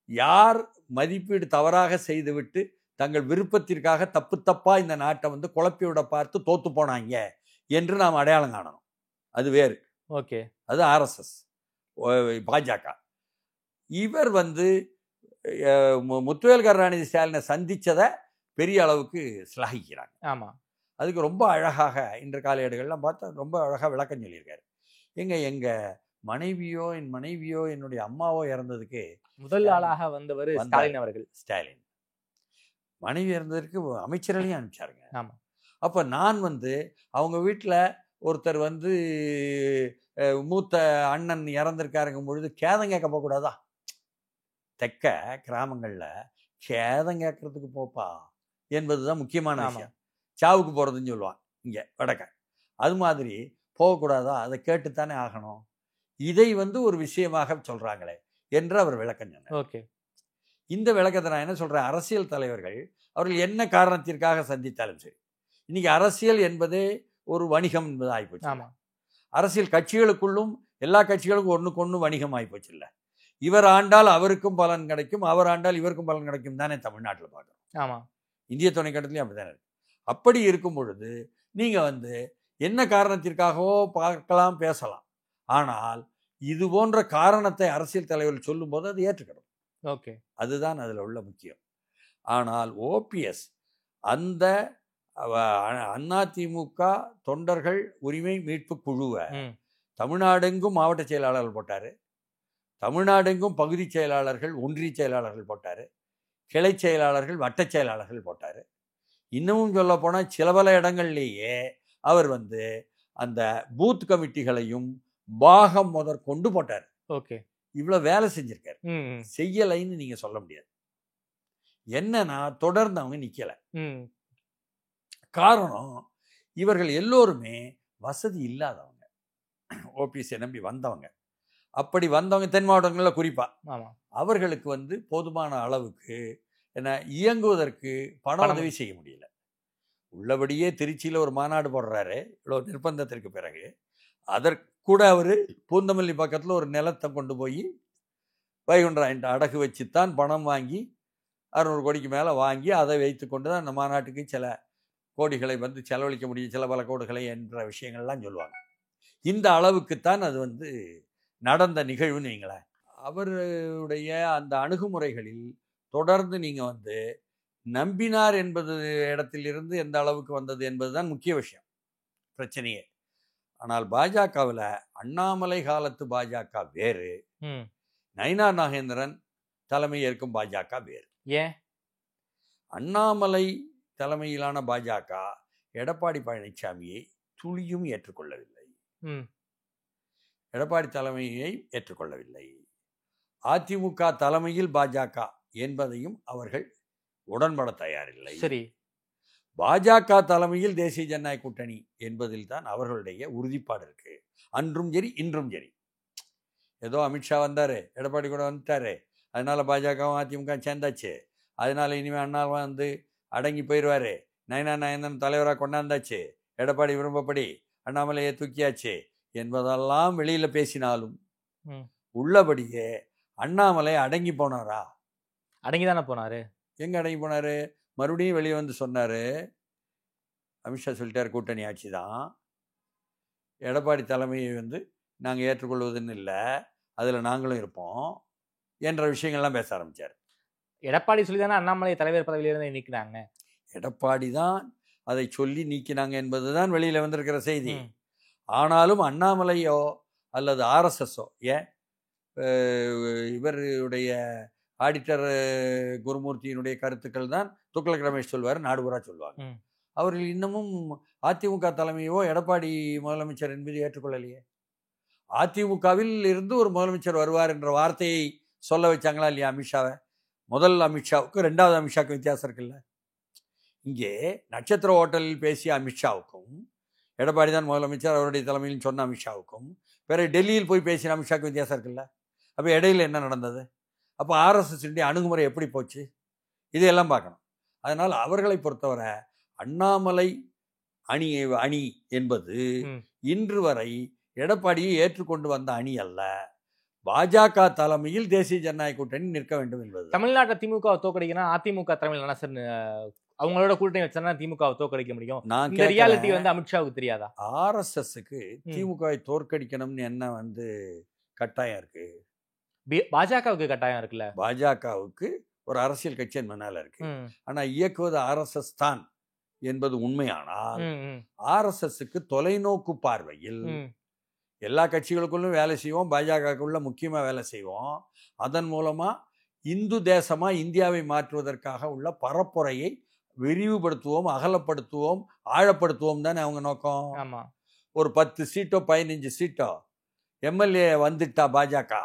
Speaker 3: யார் மதிப்பீடு தவறாக செய்துவிட்டு தங்கள் விருப்பத்திற்காக தப்பு தப்பா இந்த நாட்டை வந்து குழப்பி விட பார்த்து தோத்து போனாங்க என்று நாம் அடையாளம் காணணும். அது வேறு.
Speaker 4: ஓகே.
Speaker 3: அது ஆர்எஸ்எஸ் பாஜக. இவர் வந்து முத்துவேல் கருணாநிதி ஸ்டாலினை சந்திச்சதை பெரிய அளவுக்கு சிலாகிக்கிறாங்க.
Speaker 4: ஆமா.
Speaker 3: அதுக்கு ரொம்ப அழகாக இன்று காலையேடுகள்லாம் பார்த்தா ரொம்ப அழகாக விளக்கம் சொல்லியிருக்காரு. எங்க மனைவியோ என் மனைவியோ என்னுடைய அம்மாவோ இறந்ததுக்கு
Speaker 4: முதல் ஆளாக வந்தவர் ஸ்டாலின் அவர்கள்.
Speaker 3: ஸ்டாலின் மனைவி இறந்ததற்கு அமைச்சர்களையும் அனுப்பிச்சாருங்க.
Speaker 4: ஆமா.
Speaker 3: அப்போ நான் வந்து அவங்க வீட்டில் ஒருத்தர் வந்து மூத்த அண்ணன் இறந்திருக்காருங்கும் பொழுது கேதம் கேட்க போகக்கூடாதா? தெக்க கிராமங்களில் கேதம் கேட்கறதுக்கு போப்பா என்பதுதான் முக்கியமான விஷயம். சாவுக்கு போகிறதுன்னு சொல்லுவான் இங்கே வடக்க. அது மாதிரி போகக்கூடாதா? அதை கேட்டுத்தானே ஆகணும். இதை வந்து ஒரு விஷயமாக சொல்கிறாங்களே என்று அவர் விளக்கம் சொன்னார்.
Speaker 4: ஓகே.
Speaker 3: இந்த விளக்கத்தை நான் என்ன சொல்கிறேன், அரசியல் தலைவர்கள் அவர்கள் என்ன காரணத்திற்காக சந்தித்தாலும் சரி, இன்னைக்கு அரசியல் என்பதே ஒரு வணிகம் என்பது ஆகிப்போச்சு.
Speaker 4: ஆமாம்.
Speaker 3: அரசியல் கட்சிகளுக்குள்ளும் எல்லா கட்சிகளுக்கும் ஒன்றுக்கு ஒன்று வணிகம் ஆகிப்போச்சு. இல்லை, இவர் ஆண்டால் அவருக்கும் பலன் கிடைக்கும், அவர் ஆண்டால் இவருக்கும் பலன் கிடைக்கும் தானே தமிழ்நாட்டில் பார்க்குறோம்.
Speaker 4: ஆமாம்.
Speaker 3: இந்திய துணைக்கண்டத்துலையும் அப்படி தானே இருக்கு. அப்படி இருக்கும் பொழுது நீங்கள் வந்து என்ன காரணத்திற்காகவோ பார்க்கலாம், பேசலாம். ஆனால் இது போன்ற காரணத்தை அரசியல் தலைவர்கள் சொல்லும்போது அது ஏற்றுக்கணும்.
Speaker 4: ஓகே.
Speaker 3: அதுதான் அதில் உள்ள முக்கியம். ஆனால் ஓபிஎஸ் அந்த அதிமுக தொண்டர்கள் உரிமை மீட்பு குழுவை தமிழ்நாடெங்கும் மாவட்ட செயலாளர்கள் போட்டார், தமிழ்நாடெங்கும் பகுதி செயலாளர்கள் ஒன்றிய செயலாளர்கள் போட்டார், கிளை செயலாளர்கள் வட்ட செயலாளர்கள் போட்டார். இன்னமும் சொல்ல போனால் சில பல இடங்கள்லேயே அவர் வந்து அந்த பூத் கமிட்டிகளையும் பாகம் முதற்கொண்டு போட்டார்.
Speaker 4: ஓகே.
Speaker 3: இவ்வளோ வேலை செஞ்சிருக்காரு. செய்யலைன்னு நீங்க சொல்ல முடியாது. என்னன்னா தொடர்ந்து அவங்க நிக்கல. காரணம், இவர்கள் எல்லோருமே வசதி இல்லாதவங்க, ஓபிஎஸ்ஸை நம்பி வந்தவங்க. அப்படி வந்தவங்க தென் மாவட்டங்களில் குறிப்பா அவர்களுக்கு வந்து போதுமான அளவுக்கு என்ன இயங்குவதற்கு பண உதவி செய்ய முடியல. உள்ளபடியே திருச்சியில் ஒரு மாநாடு போடுறாரு இவ்வளோ நிர்பந்தத்திற்கு பிறகு. அதற்கு கூட அவர் பூந்தமல்லி பக்கத்தில் ஒரு நிலத்தை கொண்டு போய் வைகுண்டராயன் அடகு வச்சுத்தான் பணம் வாங்கி 600 கோடிக்கு மேலே வாங்கி அதை வைத்து கொண்டு தான் அந்த மாநாட்டுக்கு சில கோடிகளை வந்து செலவழிக்க முடியும், சில பல கோடிகளை என்ற விஷயங்கள்லாம் சொல்லுவாங்க. இந்த அளவுக்குத்தான் அது வந்து நடந்த நிகழ்வுன்னு வைங்களேன். அவருடைய அந்த அணுகுமுறைகளில் தொடர்ந்து நீங்கள் வந்து நம்பினார் என்பது இடத்திலிருந்து எந்த அளவுக்கு வந்தது என்பதுதான் முக்கிய விஷயம், பிரச்சனையே. ஆனால் பாஜகவில் அண்ணாமலை காலத்து பாஜக வேறு, நயினார் நாகேந்திரன் தலைமை ஏற்கும் பாஜக வேறு.
Speaker 4: ஏன்?
Speaker 3: அண்ணாமலை தலைமையிலான பாஜக எடப்பாடி பழனிசாமியை துளியும் ஏற்றுக்கொள்ளவில்லை, எடப்பாடி தலைமையை ஏற்றுக்கொள்ளவில்லை. அதிமுக தலைமையில் பாஜக என்பதையும் அவர்கள் உடன்பட தயாரில்லை.
Speaker 4: சரி,
Speaker 3: பாஜக தலைமையில் தேசிய ஜனநாயக கூட்டணி என்பதில் தான் அவர்களுடைய உறுதிப்பாடு இருக்கு. அன்றும் சரி இன்றும் சரி. ஏதோ அமித்ஷா வந்தாரு, எடப்பாடி கூட வந்துட்டாரு, அதனால பாஜகவும் அதிமுக சேர்ந்தாச்சு, அதனால இனிமேல் அண்ணா வந்து அடங்கி போயிடுவாரு, நயனார் தலைவராக கொண்டாந்தாச்சு, எடப்பாடி விரும்பப்படி அண்ணாமலையை தூக்கியாச்சு என்பதெல்லாம் வெளியில பேசினாலும் உள்ளபடியே அண்ணாமலை அடங்கி போனாரா?
Speaker 4: அடங்கி தானே போனாரு.
Speaker 3: எங்க அடங்கி போனாரு? மறுபடியும் வெளியே வந்து சொன்னாரு, அமித்ஷா சொல்லிட்டார் கூட்டணி ஆட்சி தான், எடப்பாடி தலைமையை வந்து நாங்கள் ஏற்றுக்கொள்வதுன்னு இல்லை, அதில் நாங்களும் இருப்போம் என்ற விஷயங்கள்லாம் பேச ஆரம்பித்தார்.
Speaker 4: எடப்பாடி சொல்லி தானே அண்ணாமலை தலைவர் பதவியிலிருந்து நீக்கினாங்க.
Speaker 3: எடப்பாடி தான் அதை சொல்லி நீக்கினாங்க என்பது தான் வெளியில் வந்திருக்கிற செய்தி. ஆனாலும் அண்ணாமலையோ அல்லது ஆர்எஸ்எஸ்ஸோ, ஏன் இவருடைய ஆடிட்டர் குருமூர்த்தியினுடைய கருத்துக்கள் தான் துக்ளக் ரமேஷ் சொல்வார், நாடுபுறா சொல்லுவாங்க. அவர்கள் இன்னமும் அதிமுக தலைமையோ எடப்பாடி முதலமைச்சர் என்பதை ஏற்றுக்கொள்ளலையே. அதிமுகவில் இருந்து ஒரு முதலமைச்சர் வருவார் என்ற வார்த்தையை சொல்ல வச்சாங்களா இல்லையா அமித்ஷாவை? முதல் அமித்ஷாவுக்கும் 2வது அமித்ஷாவுக்கும் வித்தியாசம் இருக்குல்ல. இங்கே நட்சத்திர ஹோட்டலில் பேசிய அமித்ஷாவுக்கும், எடப்பாடி தான் முதலமைச்சர் அவருடைய தலைமையில் சொன்ன அமித்ஷாவுக்கும், பிறகு டெல்லியில் போய் பேசின அமித்ஷாவுக்கும் வித்தியாசம் இருக்குல்ல. அப்போ இடையில என்ன நடந்தது? அப்போ ஆர்எஸ்எஸ் அணுகுமுறை எப்படி போச்சு? இதையெல்லாம் பார்க்கணும். அதனால் அவர்களை பொறுத்தவரை அண்ணாமலை அணி என்பது இன்று வரை எடப்பாடியை ஏற்றுக்கொண்டு வந்த அணி அல்ல. பாஜக தலைமையில் தேசிய ஜனநாயக கூட்டணி நிற்க வேண்டும் என்பது.
Speaker 4: தமிழ்நாட்டில் திமுக தோக்கடிக்கணும், அதிமுக தலைமையில் என்ன சார் அவங்களோட கூட்டணி வச்சா திமுகவை தோக்கடிக்க முடியும்? இந்த ரியாலிட்டி அமித்ஷாவுக்கு தெரியாதா?
Speaker 3: ஆர்எஸ்எஸ்க்கு திமுகவை தோற்கடிக்கணும்னு என்ன கட்டாயம் இருக்கு?
Speaker 4: பாஜகவுக்கு கட்டாயம் இருக்குல்ல.
Speaker 3: பாஜகவுக்கு ஒரு அரசியல் கட்சி மேல இருக்கு. ஆனா இயக்குவது ஆர்எஸ்எஸ் தான் என்பது உண்மையானால் ஆர்எஸ்எஸ்க்கு தொலைநோக்கு பார்வையில் எல்லா கட்சிகளுக்குள்ளும் வேலை செய்வோம், பாஜகக்குள்ள முக்கியமாக வேலை செய்வோம். அதன் மூலமாக இந்து தேசமாக இந்தியாவை மாற்றுவதற்காக உள்ள பரப்புரையை விரிவுபடுத்துவோம், அகலப்படுத்துவோம், ஆழப்படுத்துவோம் தானே அவங்க நோக்கம்.
Speaker 4: ஆமாம். ஒரு
Speaker 3: 10 சீட்டோ 15 சீட்டோ எம்எல்ஏ வந்துட்டா பாஜக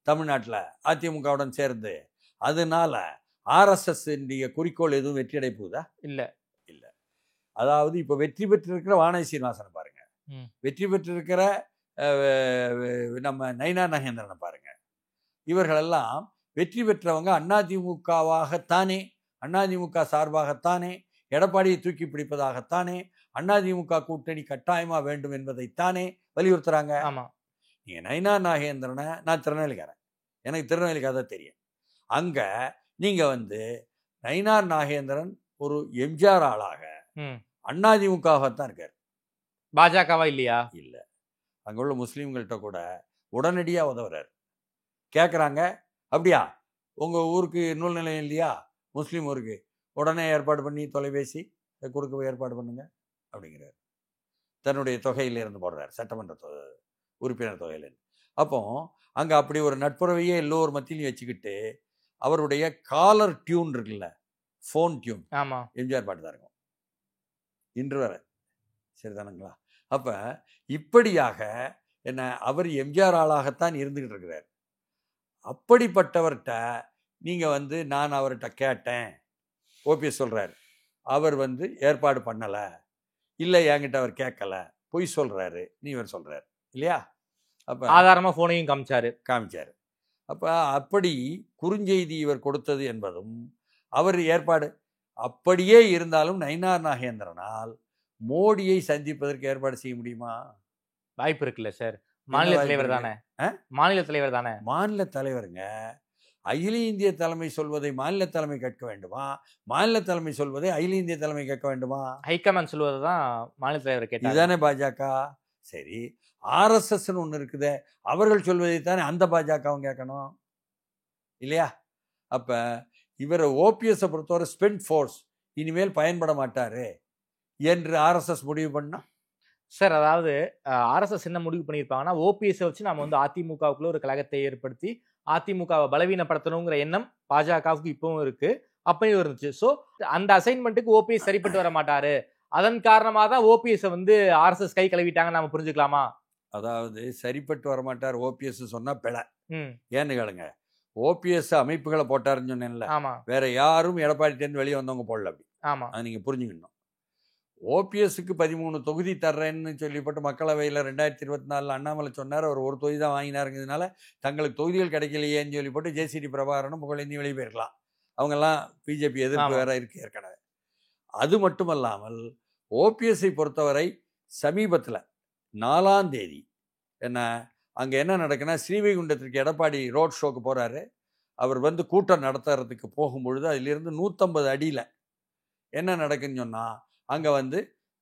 Speaker 3: தமிழ்நாட்டில் அதிமுகவுடன் சேர்ந்து, அதனால ஆர்எஸ்எஸ் குறிக்கோள் எதுவும் வெற்றி அடை போகுதா?
Speaker 4: இல்லை.
Speaker 3: இல்லை. அதாவது இப்போ வெற்றி பெற்றிருக்கிற வானதி சீனிவாசனை பாருங்க, வெற்றி பெற்றிருக்கிற நம்ம நயினா நாகேந்திரனை பாருங்க. இவர்களெல்லாம் வெற்றி பெற்றவங்க அதிமுகவாகத்தானே, அதிமுக சார்பாகத்தானே, எடப்பாடியை தூக்கி பிடிப்பதாகத்தானே, அதிமுக கூட்டணி கட்டாயமா வேண்டும் என்பதைத்தானே வலியுறுத்துறாங்க.
Speaker 4: ஆமா.
Speaker 3: நீங்க நயினா நாகேந்திரனை, நான் திருநெல்வேலிக்காரன், எனக்கு திருநெல்வேலி கதை தெரியும். அங்க நீங்க நயினா நாகேந்திரன் ஒரு எம்ஜிஆர் ஆளாக அதிமுகவாகத்தான் இருக்காரு,
Speaker 4: பாஜகவா இல்லையா?
Speaker 3: இல்லை. அங்கே உள்ள முஸ்லீம்கள்கிட்ட கூட உடனடியாக உதவுறாரு. கேட்குறாங்க, அப்படியா உங்கள் ஊருக்கு நூல் நிலையம் இல்லையா, முஸ்லீம் ஊருக்கு உடனே ஏற்பாடு பண்ணி தொலைபேசி கொடுக்க ஏற்பாடு பண்ணுங்க அப்படிங்கிறார். தன்னுடைய தொகையிலிருந்து போடுறார், சட்டமன்ற உறுப்பினர் தொகையிலிருந்து. அப்போ அங்கே அப்படி ஒரு நட்புறவையே எல்லோரும் மத்தியிலையும் வச்சுக்கிட்டு அவருடைய காலர் டியூன் இருக்குல்ல, ஃபோன் டியூன்,
Speaker 4: ஆமாம்,
Speaker 3: எம்ஜிஆர் பாட்டு தான் இருக்கும் இன்று வரை. சரிதானுங்களா? அப்போ இப்படியாக என்ன அவர் எம்ஜிஆர் ஆளாகத்தான் இருந்துக்கிட்டு இருக்கிறார். அப்படிப்பட்டவர்கிட்ட நீங்கள் நான் அவர்கிட்ட கேட்டேன், ஓபிஎஸ் சொல்கிறார், அவர் ஏற்பாடு பண்ணலை, இல்லை என்கிட்ட அவர் கேட்கல, பொய் சொல்கிறாரு, நீ இவர் சொல்கிறார் இல்லையா? அப்போ
Speaker 4: ஆதாரமாக ஃபோனையும் காமிச்சார்.
Speaker 3: அப்போ அப்படி குறுஞ்செய்தி இவர் கொடுத்தது என்பதும் அவர் ஏற்பாடு. அப்படியே இருந்தாலும் நயினார் நாகேந்திரனால் மோடியை சந்திப்பதற்கு ஏற்பாடு செய்ய முடியுமா?
Speaker 4: வாய்ப்பு இருக்குல்ல சார். மாநில தலைவர் தானே. மாநில
Speaker 3: தலைவருங்க. அகில இந்திய தலைமை சொல்வதை மாநில தலைமை கேட்க வேண்டுமா? மாநில தலைமை சொல்வதை அகில இந்திய தலைமை கேட்க வேண்டுமா?
Speaker 4: ஹைகமாண்ட் சொல்வதை தான் மாநில தலைவர் கேட்டார்.
Speaker 3: இதுதானே பாஜக. சரி, ஆர்எஸ்எஸ் ஒன்று இருக்குதே, அவர்கள் சொல்வதை தானே அந்த பாஜகவும் கேட்கணும் இல்லையா? அப்போ இவர் ஓபிஎஸ்ஸை பொறுத்தவரை ஸ்பெண்ட் ஃபோர்ஸ் இனிமேல் பயன்பட மாட்டாரு என்று ஆர்எஸ்எஸ் முடிவு பண்ணா
Speaker 4: சார். அதாவது ஆர்எஸ்எஸ் என்ன முடிவு பண்ணியிருப்பாங்கன்னா, ஓபிஎஸ்ஸை வச்சு நம்ம அதிமுகவுக்குள்ள ஒரு கழகத்தை ஏற்படுத்தி அதிமுகவை பலவீனப்படுத்தணுங்கிற எண்ணம் பாஜகவுக்கு இப்பவும் இருக்கு, அப்பயும் இருந்துச்சு. ஸோ அந்த அசைன்மெண்ட்டுக்கு ஓபிஎஸ் சரிப்பட்டு வர மாட்டாரு, அதன் காரணமாக தான் ஓபிஎஸ் ஆர்எஸ்எஸ் கை கழுவிட்டாங்கன்னு நம்ம புரிஞ்சுக்கலாமா?
Speaker 3: அதாவது சரிப்பட்டு வரமாட்டார் ஓபிஎஸ் சொன்னா பிழை. ஏன்னு கேளுங்க, ஓபிஎஸ் அமைப்புகளை போட்டாருன்னு சொன்னேன்ல, வேற யாரும் எடப்பாடிட்டேருந்து வெளியே வந்தவங்க போடல. அப்படி அதை நீங்க புரிஞ்சுக்கணும். ஓபிஎஸ்க்கு 13 தொகுதி தர்றேன்னு சொல்லிப்பட்டு மக்களவையில் 2024 அண்ணாமலை சொன்னார், அவர் ஒரு தொகுதி தான் வாங்கினாருங்கிறதுனால தங்களுக்கு தொகுதிகள் கிடைக்கலையேன்னு சொல்லிப்பட்டு ஜேசிடி பிரபாகரனும் புகழேந்தி வெளியே போயிருக்கலாம். அவங்கெல்லாம் பிஜேபி எதிர்ப்பு வேற இருக்கு ஏற்கனவே. அது மட்டுமல்லாமல் ஓபிஎஸ்ஐ பொறுத்தவரை சமீபத்தில் 4ஆம் தேதி அங்கே என்ன நடக்குன்னா, ஸ்ரீவைகுண்டத்திற்கு எடப்பாடி ரோட் ஷோக்கு போகிறாரு. அவர் கூட்டம் நடத்துறதுக்கு போகும்பொழுது அதிலிருந்து 150 அடியில் என்ன நடக்குன்னு சொன்னால், அங்கே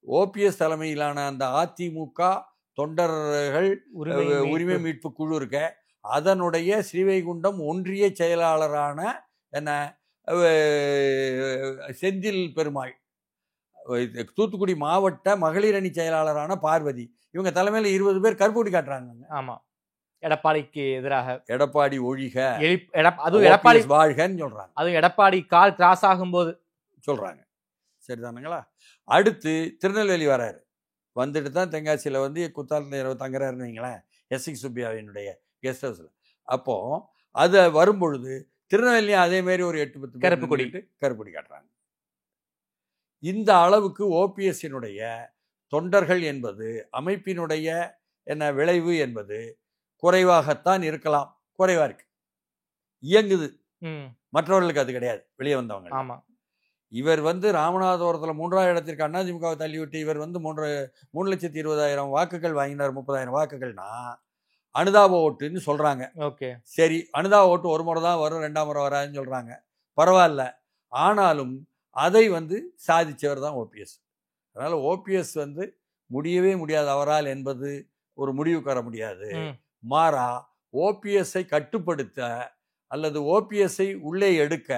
Speaker 3: ஓபிஎஸ் தலைமையிலான அந்த அதிமுக தொண்டர்கள் உரிமை மீட்பு குழு இருக்க, அதனுடைய ஸ்ரீவைகுண்டம் ஒன்றிய செயலாளரான செந்தில் பெருமாள், தூத்துக்குடி மாவட்ட மகளிர் அணி செயலாளரான பார்வதி, இவங்க தலைமையில் 20 பேர் கருப்பூடி காட்டுறாங்க.
Speaker 4: ஆமா, எடப்பாடிக்கு எதிராக.
Speaker 3: எடப்பாடி ஒழிக,
Speaker 4: அதுவும் எடப்பாடி
Speaker 3: வாழ்கன்னு சொல்றாங்க.
Speaker 4: அதுவும் எடப்பாடி கால் கிராஸ் ஆகும்போது சொல்றாங்க.
Speaker 3: சரிதானுங்களா? அடுத்து திருநெல்வேலி வராரு, வந்துட்டு தான் தென்காசியில் குத்தாலத்தில் தங்குறாருன்னு வைங்களேன், எஸ்சி சுப்பியாவினுடைய கெஸ்ட் ஹவுஸில். அப்போது அதை வரும்பொழுது திருநெல்வேலியும் அதே மாதிரி ஒரு 8-10
Speaker 4: கருப்பு கொடி
Speaker 3: காட்டுறாங்க. இந்த அளவுக்கு ஓபிஎஸ்ஸினுடைய தொண்டர்கள் என்பது அமைப்பினுடைய என்ன விளைவு என்பது குறைவாகத்தான் இருக்கலாம். குறைவா இருக்கு, இயங்குது. மற்றவர்களுக்கு அது கிடையாது, வெளியே வந்தவங்க.
Speaker 4: ஆமா,
Speaker 3: இவர் ராமநாதபுரத்தில் 3ஆவது இடத்திற்கு அதிமுகவை தள்ளிவிட்டு இவர் 3,20,000 வாக்குகள் வாங்கினார். 30,000 வாக்குகள்னா அனுதாப ஓட்டுன்னு சொல்றாங்க.
Speaker 4: ஓகே,
Speaker 3: சரி, அனுதாப ஓட்டு ஒரு முறை தான் வரும், 2ஆம் முறை வராதுன்னு சொல்றாங்க. பரவாயில்ல. ஆனாலும் அதை சாதிச்சவர் தான் ஓபிஎஸ். அதனால ஓபிஎஸ் முடியவே முடியாது அவரால் என்பது ஒரு முடிவுக்கு வர முடியாது. மாறா ஓபிஎஸ்ஐ கட்டுப்படுத்த அல்லது ஓபிஎஸ்ஐ உள்ளே எடுக்க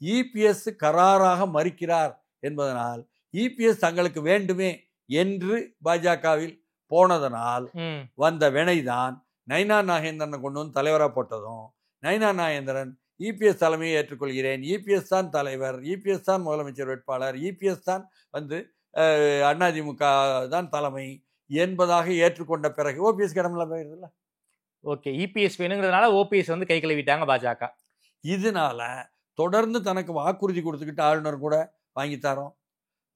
Speaker 3: இபிஎஸ் கராராக மறுக்கிறார் என்பதனால் இபிஎஸ் தங்களுக்கு வேண்டுமே என்று பாஜகவில் போனதனால் வந்த வினைதான் நயினா நாகேந்திரனை கொண்டு தலைவராக போட்டதும், நயினா நாகேந்திரன் இபிஎஸ் தலைமையை ஏற்றுக்கொள்கிறேன், இபிஎஸ் தான் தலைவர், இபிஎஸ் தான் முதலமைச்சர் வேட்பாளர், இபிஎஸ் தான் அதிமுக தான் தலைமை என்பதாக ஏற்றுக்கொண்ட பிறகு ஓபிஎஸ் இடமெல்லாம் போயிருதுல்ல.
Speaker 4: ஓகே, இபிஎஸ் வேணுங்கிறதுனால ஓபிஎஸ் கை கழுவிட்டாங்க பாஜக. இதனால
Speaker 3: தொடர்ந்து தனக்கு வாக்குறுதி கொடுத்துக்கிட்டு ஆளுநர் கூட வாங்கித்தாரோம்,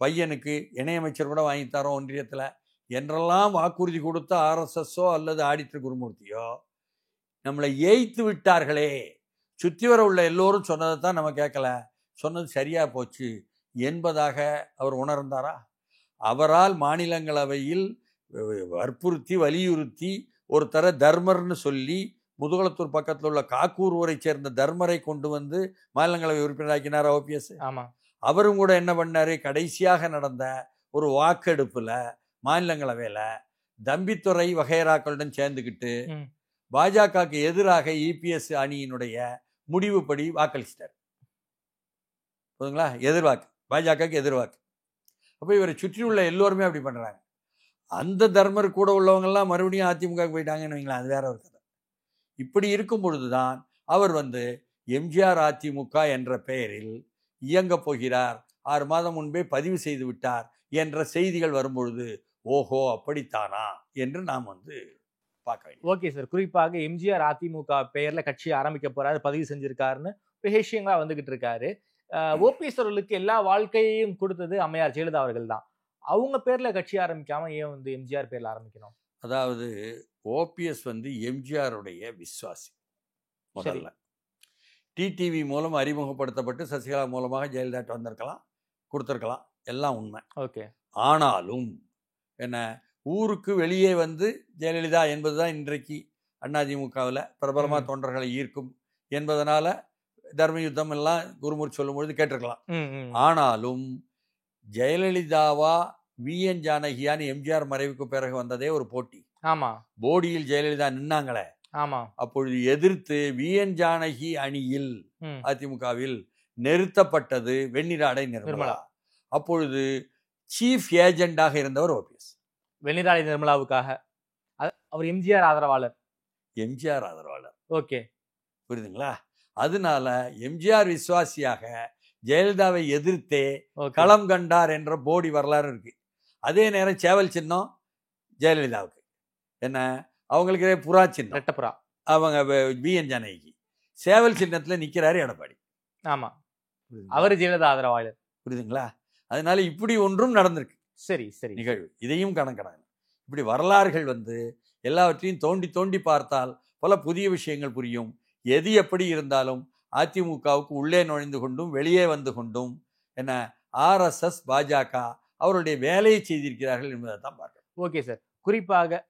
Speaker 3: பையனுக்கு இணையமைச்சர் கூட வாங்கித்தாரோம் ஒன்றியத்தில் என்றெல்லாம் வாக்குறுதி கொடுத்த ஆர்எஸ்எஸ்ஸோ அல்லது ஆடிட்டர் குருமூர்த்தியோ நம்மளை ஏய்த்து விட்டார்களே. சுற்றி வர உள்ள எல்லோரும் சொன்னதை தான் நம்ம கேட்கல, சொன்னது சரியா போச்சு என்பதாக அவர் உணர்ந்தாரா? அவரால் மாநிலங்களவையில் வற்புறுத்தி வலியுறுத்தி ஒருத்தர தர்மர்னு சொல்லி முதுகுளத்தூர் பக்கத்தில் உள்ள காக்கூர் ஊரை சேர்ந்த தர்மரை கொண்டு மாநிலங்களவை உறுப்பினராக்கினார் ஓபிஎஸ்.
Speaker 4: ஆமாம்,
Speaker 3: அவரும் கூட என்ன பண்ணாரு, கடைசியாக நடந்த ஒரு வாக்கெடுப்புல மாநிலங்களவையில் தம்பித்துறை வகைராக்களுடன் சேர்ந்துக்கிட்டு பாஜகவுக்கு எதிராக இபிஎஸ் அணியினுடைய முடிவுப்படி வாக்களிச்சிட்டார். புரியுதுங்களா? எதிர்வாக்கு, பாஜகவுக்கு எதிர்வாக்கு. அப்போ இவரை சுற்றியுள்ள எல்லோருமே அப்படி பண்ணுறாங்க. அந்த தர்மர் கூட உள்ளவங்கெல்லாம் மறுபடியும் அதிமுக போயிட்டாங்கன்னு வைங்களேன், அது வேற ஒரு கதை. இப்படி இருக்கும் பொழுதுதான் அவர் எம்ஜிஆர் அதிமுக என்ற பெயரில் இயங்க போகிறார், 6 மாதம் முன்பே பதிவு செய்து விட்டார் என்ற செய்திகள் வரும்பொழுது ஓஹோ அப்படித்தானா என்று நாம் பார்க்க வேண்டும்.
Speaker 4: ஓகே சார், குறிப்பாக எம்ஜிஆர் அதிமுக பெயர்ல கட்சி ஆரம்பிக்க போறாரு, பதிவு செஞ்சிருக்காருன்னு விஷயங்களா வந்துகிட்டு இருக்காரு. ஓபிஎஸ் அவர்களுக்கு எல்லா வாழ்க்கையையும் கொடுத்தது அம்மையார் ஜெயலலிதா அவர்கள் தான். அவங்க பேர்ல கட்சி ஆரம்பிக்காம ஏன் எம்ஜிஆர் பேர்ல ஆரம்பிக்கணும்?
Speaker 3: அதாவது ஓபிஎஸ் எம்ஜிஆருடைய விசுவாசி. முதல்ல டிடிவி மூலம் அறிமுகப்படுத்தப்பட்டு சசிகலா மூலமாக ஜெயலலிதா வந்திருக்கலாம், கொடுத்திருக்கலாம், எல்லாம் உண்மை.
Speaker 4: ஓகே,
Speaker 3: ஆனாலும் என்ன, ஊருக்கு வெளியே ஜெயலலிதா என்பதுதான் இன்றைக்கு அதிமுகவில் பிரபலமாக தொண்டர்களை ஈர்க்கும் என்பதனால தர்மயுத்தம் எல்லாம் குருமூர்த்தி சொல்லும்பொழுது கேட்டிருக்கலாம். ஆனாலும் ஜெயலலிதாவா விஎன் ஜானகியான்னு எம்ஜிஆர் மறைவுக்கு பிறகு வந்ததே ஒரு போட்டி.
Speaker 4: ஆமா,
Speaker 3: போடியில் ஜெயலலிதா நின்னாங்களே,
Speaker 4: ஆமா,
Speaker 3: அப்பொழுது எதிர்த்து விஎன் ஜானகி அணியில் அதிமுகவில் நிறுத்தப்பட்டது வெண்ணிராடை நிர்மலா. அப்பொழுது சீஃப் ஏஜெண்டாக இருந்தவர் ஓபிஎஸ்.
Speaker 4: வெண்ணிராடை நிர்மலாவுக்காக அவர் எம்ஜிஆர் ஆதரவாளர்.
Speaker 3: எம்ஜிஆர் ஆதரவாளர்.
Speaker 4: ஓகே,
Speaker 3: புரியுதுங்களா? அதனால எம்ஜிஆர் விசுவாசியாக ஜெயலலிதாவை எதிர்த்தே களம் கண்டார் என்ற போடி வரலாறு இருக்கு. அதே நேரம் சேவல் சின்னம் ஜெயலலிதாவுக்கு என்ன, அவங்களுக்கு புறா சின்னம்,
Speaker 4: ரெட்டப்புறா, அவங்க
Speaker 3: விஎன் ஜானகி. சேவல் சின்னத்தில் நிற்கிறாரு எடப்பாடி.
Speaker 4: ஆமா, அவர் ஜெயலலிதா ஆதரவாளர்.
Speaker 3: புரியுதுங்களா? அதனால இப்படி ஒன்றும் நடந்திருக்கு.
Speaker 4: சரி சரி,
Speaker 3: நிகழ்வு இதையும் கணக்கிடாங்க. இப்படி வரலாறுகள் எல்லாவற்றையும் தோண்டி தோண்டி பார்த்தால் பல புதிய விஷயங்கள் புரியும். எது எப்படி இருந்தாலும் அதிமுகவுக்கு உள்ளே நுழைந்து கொண்டும் வெளியே வந்து கொண்டும் என்ன ஆர்எஸ்எஸ் பாஜக அவருடைய வேலையை செய்திருக்கிறார்கள் என்பதை தான் பார்க்கணும்.
Speaker 4: ஓகே சார், குறிப்பாக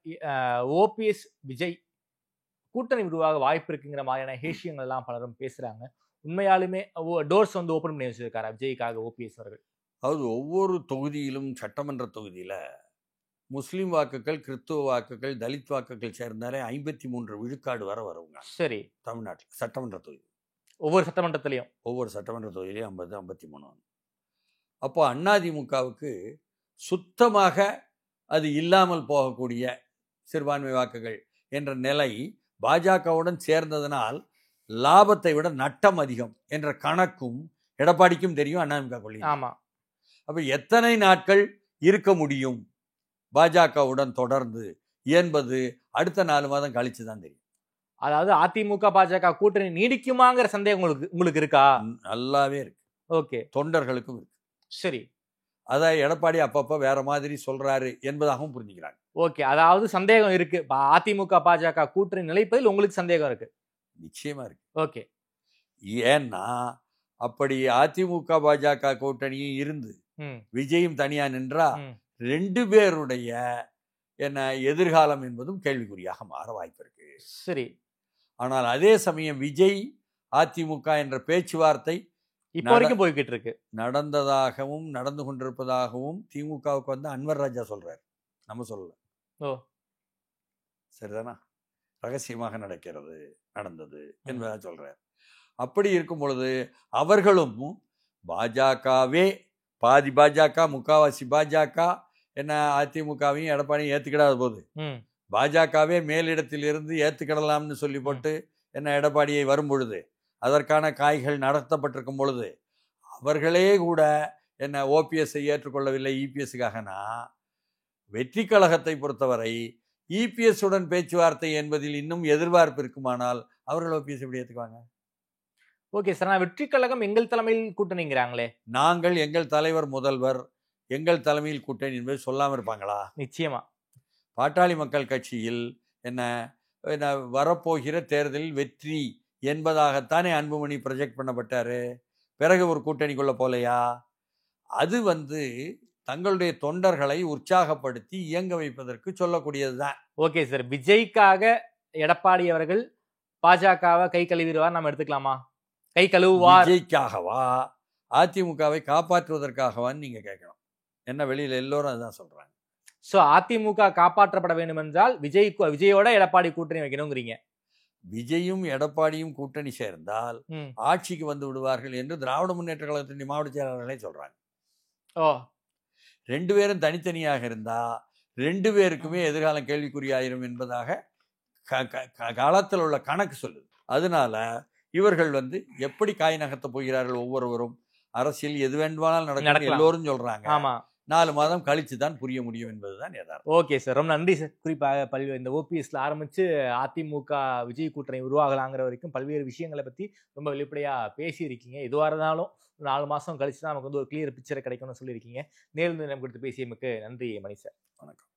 Speaker 4: ஓபிஎஸ் விஜய் கூட்டணி உருவாக வாய்ப்பு இருக்குங்கிற மாதிரியான விஷயங்கள் எல்லாம் பலரும் பேசுறாங்க. உண்மையாலுமே டோர்ஸ் ஓபன் பண்ணி வச்சிருக்காரு விஜய்க்காக ஓபிஎஸ் அவர்கள்?
Speaker 3: அதாவது ஒவ்வொரு தொகுதியிலும் சட்டமன்ற தொகுதியில் முஸ்லீம் வாக்குகள், கிறிஸ்துவ வாக்குகள், தலித் வாக்குகள் சேர்ந்தாலே 53 விழுக்காடு வர வருவாங்க.
Speaker 4: சரி,
Speaker 3: தமிழ்நாட்டில் சட்டமன்ற தொகுதி
Speaker 4: ஒவ்வொரு சட்டமன்றத்திலையும்
Speaker 3: 50, 53. அப்போ அதிமுகவுக்கு சுத்தமாக அது இல்லாமல் போகக்கூடிய சிறுபான்மை வாக்குகள் என்ற நிலை பாஜகவுடன் சேர்ந்ததனால் லாபத்தை விட நட்டம் அதிகம் என்ற கணக்கும் எடப்பாடிக்கும் தெரியும், அதிமுக கொள்ளி.
Speaker 4: ஆமா,
Speaker 3: அப்ப எத்தனை நாட்கள் இருக்க முடியும் பாஜகவுடன் தொடர்ந்து என்பது அடுத்த 4 மாதம் கழிச்சு தான் தெரியும்.
Speaker 4: அதாவது அதிமுக பாஜக கூட்டணி நீடிக்குமாங்கிற சந்தேகம் உங்களுக்கு இருக்கா?
Speaker 3: நல்லாவே இருக்கு.
Speaker 4: ஓகே,
Speaker 3: தொண்டர்களுக்கும் இருக்கு.
Speaker 4: சரி,
Speaker 3: அதான் எடப்பாடி அப்பப்ப வேற மாதிரி சொல்றாரு என்பதாகவும் புரிஞ்சுக்கிறாங்க.
Speaker 4: ஓகே. அதாவது சந்தேகம் இருக்கு. அதிமுக பாஜக கூட்டணி நிலைப்பதில் உங்களுக்கு சந்தேகம் இருக்கு.
Speaker 3: நிச்சயமா இருக்கு.
Speaker 4: ஓகே.
Speaker 3: ஏன்னா அப்படி அதிமுக பாஜக கூட்டணியும் இருந்து விஜயும் தனியா நின்றா 2 பேருடைய என்ன எதிர்காலம் என்பதும் கேள்விக்குறியாக மாற வாய்ப்பு இருக்கு.
Speaker 4: சரி.
Speaker 3: ஆனால் அதே சமயம் விஜய் அதிமுக என்ற பேச்சுவார்த்தை
Speaker 4: இப்போ வரைக்கும் போய்கிட்டு இருக்கு.
Speaker 3: நடந்ததாகவும் நடந்து கொண்டிருப்பதாகவும் திமுகவுக்கு வந்து அன்வர் ராஜா சொல்றாரு, நம்ம சொல்லல.
Speaker 4: ஓ,
Speaker 3: சரிதானா? ரகசியமாக நடந்தது என்பதா சொல்றாரு. அப்படி இருக்கும் பொழுது அவர்களும் பாஜகவே பாதி பாஜக முக்காவாசி பாஜக என்ன அதிமுகவையும் எடப்பாடியும் ஏத்துக்கிடாத போது பாஜகவே மேலிடத்தில் இருந்து ஏத்துக்கிடலாம்னு சொல்லி போட்டு என்ன எடப்பாடியை வரும் பொழுது அதற்கான காய்கள் நடத்தப்பட்டிருக்கும் பொழுது அவர்களே கூட என்ன ஓபிஎஸ்ஐ ஏற்றுக்கொள்ளவில்லை இபிஎஸ்க்காகனா, வெற்றி கழகத்தை பொறுத்தவரை இபிஎஸ் உடன் பேச்சுவார்த்தை என்பதில் இன்னும் எதிர்பார்ப்பு இருக்குமானால் அவர்கள் ஓபிஎஸ் எப்படி ஏத்துக்குவாங்க?
Speaker 4: ஓகே சார், நான் வெற்றி கழகம் எங்கள் தலைமையில் கூட்டணிங்கிறாங்களே.
Speaker 3: நாங்கள் எங்கள் தலைவர் முதல்வர் எங்கள் தலைமையில் கூட்டணி என்பது சொல்லாம இருப்பாங்களா?
Speaker 4: நிச்சயமா.
Speaker 3: பாட்டாளி மக்கள் கட்சியில் என்ன வரப்போகிற தேர்தலில் வெற்றி என்பதாகத்தானே அன்புமணி ப்ரொஜெக்ட் பண்ணப்பட்டாரு. பிறகு ஒரு கூட்டணிக்குள்ள போலையா? அது வந்து தங்களுடைய தொண்டர்களை உற்சாகப்படுத்தி இயங்க வைப்பதற்கு சொல்லக்கூடியதுதான்.
Speaker 4: ஓகே சார், விஜய்க்காக எடப்பாடி அவர்கள் பாஜகவை கை கழுவிடுவார் நம்ம எடுத்துக்கலாமா? கை கழுவுவார்.
Speaker 3: விஜய்க்காகவா அதிமுகவை காப்பாற்றுவதற்காகவான்னு நீங்க கேட்கணும். என்ன வெளியில எல்லோரும் அதுதான் சொல்றாங்க.
Speaker 4: சோ அதிமுக காப்பாற்றப்பட வேண்டும் என்றால் விஜயோட எடப்பாடி கூட்டணி வைக்கணுங்கிறீங்க.
Speaker 3: விஜயும் எடப்பாடியும் கூட்டணி சேர்ந்தால் ஆட்சிக்கு வந்து விடுவார்கள் என்று திராவிட முன்னேற்ற கழகத்தின் மாவட்ட செயலாளர்களே சொல்றாங்க.
Speaker 4: ஓ,
Speaker 3: 2 பேரும் தனித்தனியாக இருந்தா 2 பேருக்குமே எதிர்காலம் கேள்விக்குறியாயிரும் என்பதாக காலத்தில் உள்ள கணக்கு சொல்லுது. அதனால இவர்கள் வந்து எப்படி காய் நகர்த்த போகிறார்கள் ஒவ்வொருவரும், அரசியல் எது வேண்டுமானாலும் நடக்கும் எல்லோரும் சொல்றாங்க.
Speaker 4: ஆமா,
Speaker 3: 4 மாதம் கழிச்சு தான் புரிய முடியும் என்பதுதான் யதார்த்தம்.
Speaker 4: ஓகே சார், ரொம்ப நன்றி சார். குறிப்பாக பல்வேறு இந்த ஓபிஎஸ்ல ஆரம்பிச்சு அதிமுக விஜய் கூட்டணி உருவாகலாங்கிற வரைக்கும் பல்வேறு விஷயங்களை பத்தி ரொம்ப வெளிப்படையா பேசியிருக்கீங்க. எதுவாக இருந்தாலும் 4 மாசம் கழிச்சு தான் நமக்கு வந்து ஒரு கிளியர் பிக்சரை கிடைக்கும்னு சொல்லியிருக்கீங்க. நேர்ந்து நம்ம கொடுத்து பேசியமைக்கு நன்றி மணி சார்.
Speaker 3: வணக்கம்.